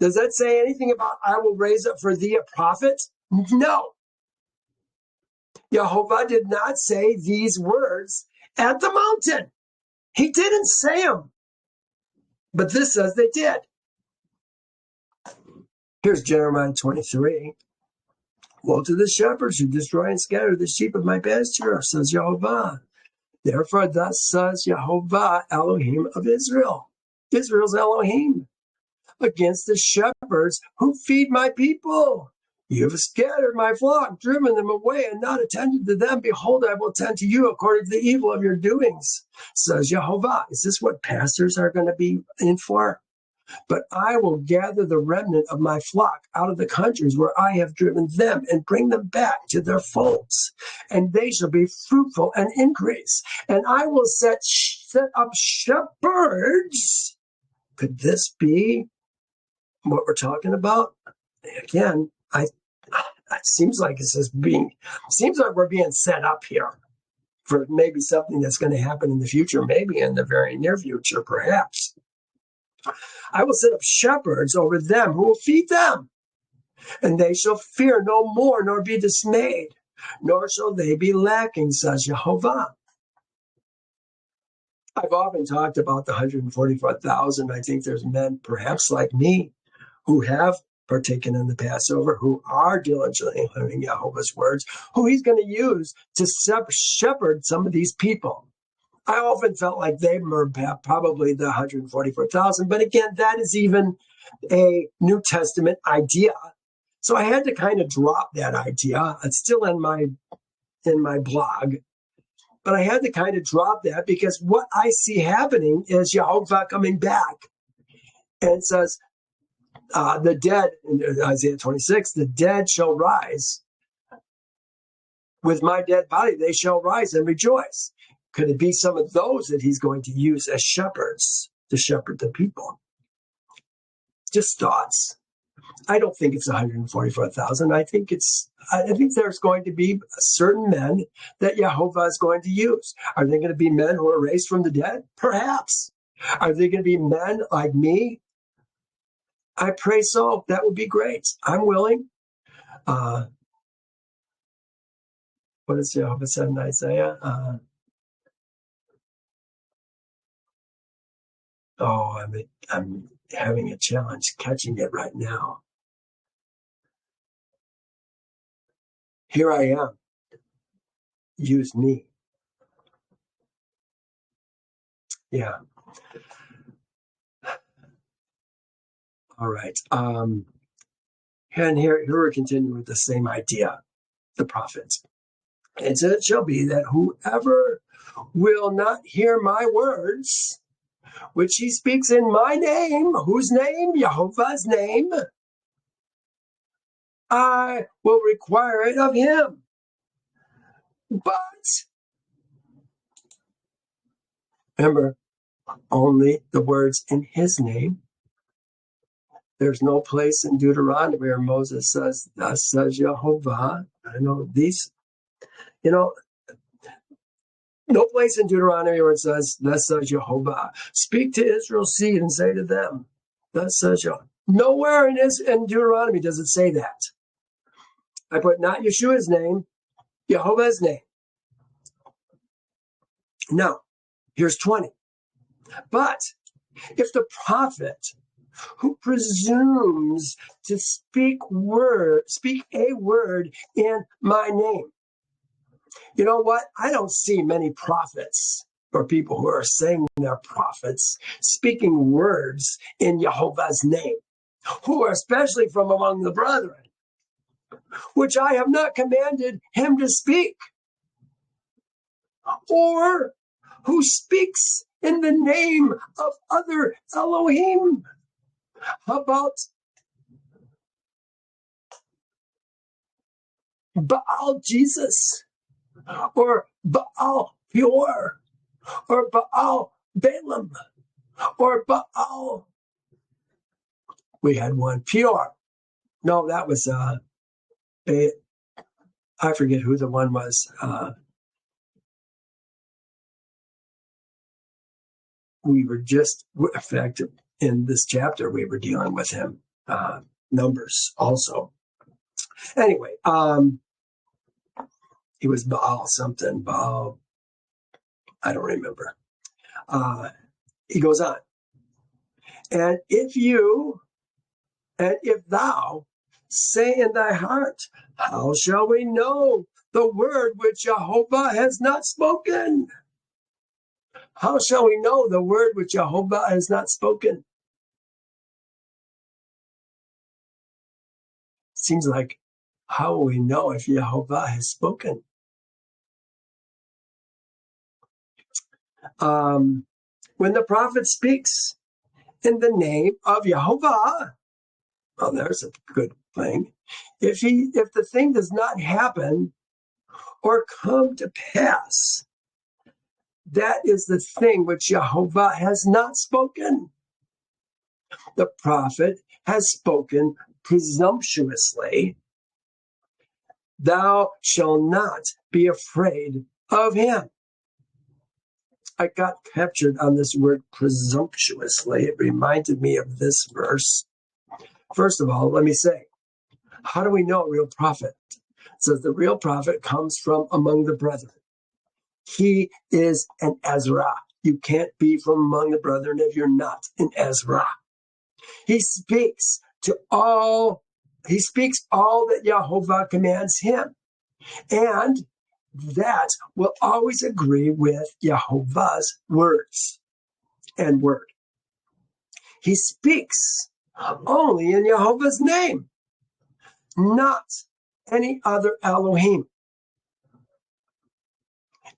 Does that say anything about I will raise up for thee a prophet? No. Yehovah did not say these words at the mountain. He didn't say them. But this says they did. Here's Jeremiah 23. Woe to the shepherds who destroy and scatter the sheep of my pasture, says Yehovah. Therefore, thus says Yehovah, Elohim of Israel. Israel's Elohim. Against the shepherds who feed my people. You have scattered my flock, driven them away, and not attended to them. Behold, I will attend to you according to the evil of your doings, says Yehovah. Is this what pastors are going to be in for? But I will gather the remnant of my flock out of the countries where I have driven them and bring them back to their folds, and they shall be fruitful and increase. And I will set up shepherds. Could this be what we're talking about? Again, it seems like we're being set up here for maybe something that's going to happen in the future, maybe in the very near future, perhaps. I will set up shepherds over them who will feed them, and they shall fear no more, nor be dismayed, nor shall they be lacking, says Yehovah. I've often talked about the 144,000. I think there's men, perhaps like me, who have partaken in the Passover, who are diligently learning Yehovah's words, who he's going to use to shepherd some of these people. I often felt like they were probably the 144,000, but again, that is even a New Testament idea. So I had to kind of drop that idea. It's still in my blog, But I had to kind of drop that because what I see happening is Yehovah coming back and says, the dead, in Isaiah 26, the dead shall rise. With my dead body, they shall rise and rejoice. Could it be some of those that he's going to use as shepherds to shepherd the people? Just thoughts. I don't think it's 144,000. I think there's going to be certain men that Yehovah is going to use. Are they going to be men who are raised from the dead? Perhaps. Are they going to be men like me? I pray so. That would be great. I'm willing. What does Yehovah said in Isaiah? I'm having a challenge catching it right now. Here I am. Use me. Yeah. All right. And here we're continuing with the same idea, the prophets. And so it shall be that whoever will not hear my words, which he speaks in my name, whose name? Yehovah's name, I will require it of him. But remember, only the words in his name. There's no place in Deuteronomy where Moses says, thus says Yehovah. I know these, no place in Deuteronomy where it says, thus says Yehovah. Speak to Israel's seed and say to them, thus says Yehovah. Nowhere in Deuteronomy does it say that. I put not Yeshua's name, Yehovah's name. Now, here's 20. But if the prophet who presumes to speak a word in my name. You know what? I don't see many prophets or people who are saying they're prophets speaking words in Yehovah's name, who are especially from among the brethren, which I have not commanded him to speak, or who speaks in the name of other Elohim. How about Baal Jesus, or Baal Peor, or Baal Balaam, or Baal? We had one Peor. No, that was I forget who the one was. We were just, in fact, in this chapter, we were dealing with him. Numbers also. Anyway, he was Baal something, Baal, I don't remember. He goes on. And if thou say in thy heart, how shall we know the word which Yehovah has not spoken? How shall we know the word which Yehovah has not spoken? Seems like, how will we know if Yehovah has spoken? When the prophet speaks in the name of Yehovah, well, there's a good thing. If the thing does not happen or come to pass, that is the thing which Yehovah has not spoken. The prophet has spoken presumptuously. Thou shalt not be afraid of him. I got captured on this word presumptuously. It reminded me of this verse. First of all, let me say, how do we know a real prophet? It says the real prophet comes from among the brethren. He is an Ezra. You can't be from among the brethren if you're not an Ezra. He speaks all that Yehovah commands him. And that will always agree with Yehovah's words and word. He speaks only in Yehovah's name, not any other Elohim.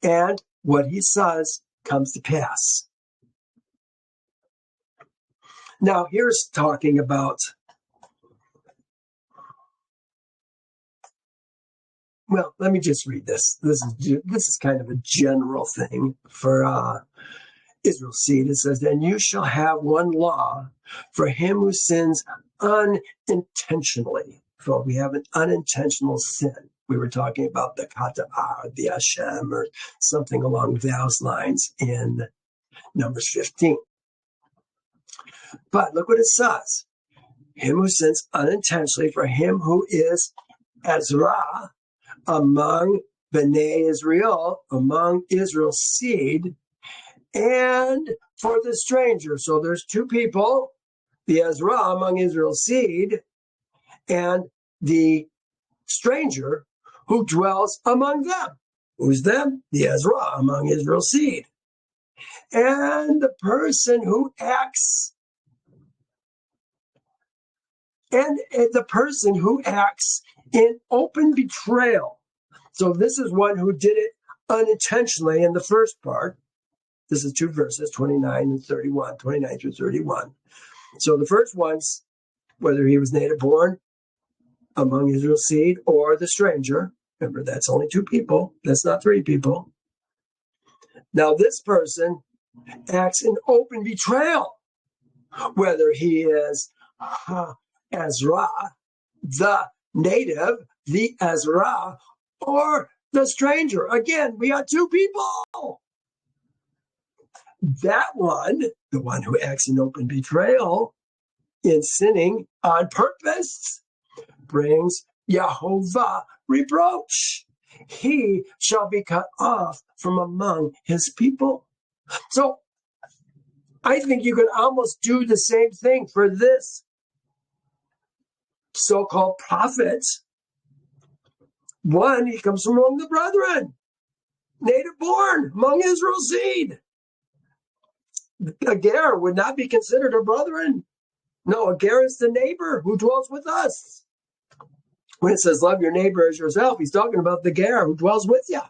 And what he says comes to pass. Now, here's talking about, well, let me just read this. This is kind of a general thing for Israel's seed. It says, "And you shall have one law for him who sins unintentionally." So we have an unintentional sin. We were talking about the kata'ah, the Hashem, or something along those lines in Numbers 15. But look what it says. Him who sins unintentionally, for him who is Ezra among Bnei Israel, among Israel's seed, and for the stranger. So there's two people, the Ezra among Israel's seed, and the stranger who dwells among them. Who's them? The Ezra among Israel's seed. And the person who acts in open betrayal. So this is one who did it unintentionally in the first part. This is two verses, 29 and 31, 29 through 31. So the first one's whether he was native born among Israel's seed or the stranger. Remember, that's only two people. That's not three people. Now this person acts in open betrayal, whether he is Ezra, the native, the Ezra, or the stranger. Again, we got two people. That one, the one who acts in open betrayal, in sinning on purpose, brings Yehovah reproach. He shall be cut off from among his people. So I think you can almost do the same thing for this so-called prophet. One, he comes from among the brethren, native born, among Israel's seed. A ger would not be considered a brethren. No, a ger is the neighbor who dwells with us. When it says love your neighbor as yourself, he's talking about the ger who dwells with you.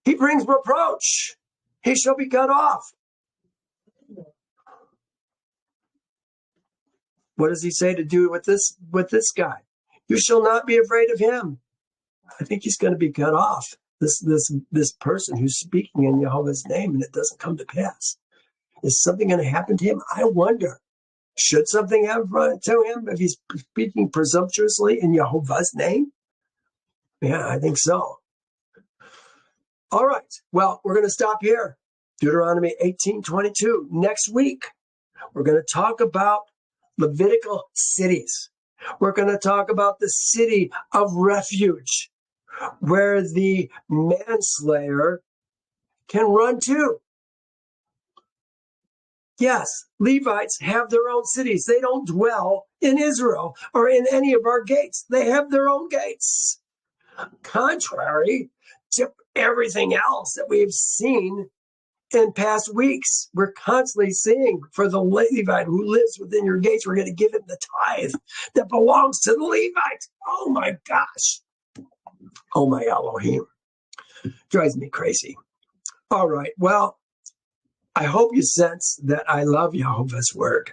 He brings reproach. He shall be cut off. What does he say to do with this guy? You shall not be afraid of him. I think he's going to be cut off. This person who's speaking in Yehovah's name and it doesn't come to pass. Is something going to happen to him? I wonder. Should something happen to him if he's speaking presumptuously in Yehovah's name? Yeah, I think so. All right. Well, we're going to stop here. Deuteronomy 18:22. Next week, we're going to talk about Levitical cities. We're going to talk about the city of refuge, where the manslayer can run to. Yes, Levites have their own cities. They don't dwell in Israel or in any of our gates. They have their own gates. Contrary to everything else that we've seen in past weeks, we're constantly seeing for the Levite who lives within your gates, we're going to give him the tithe that belongs to the Levite. Oh my gosh. Oh my Elohim. Drives me crazy. All right. Well, I hope you sense that I love Yehovah's word.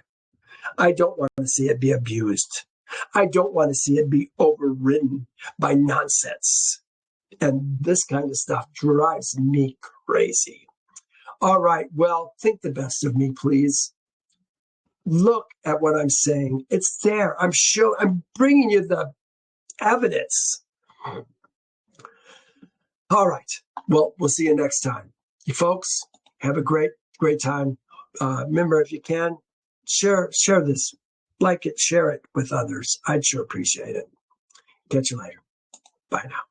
I don't want to see it be abused. I don't want to see it be overridden by nonsense. And this kind of stuff drives me crazy. All right, well, think the best of me, please. Look at what I'm saying. It's there. I'm bringing you the evidence. All right. Well, we'll see you next time. You folks, have a great time. Remember, if you can, share this. Like it, share it with others. I'd sure appreciate it. Catch you later. Bye now.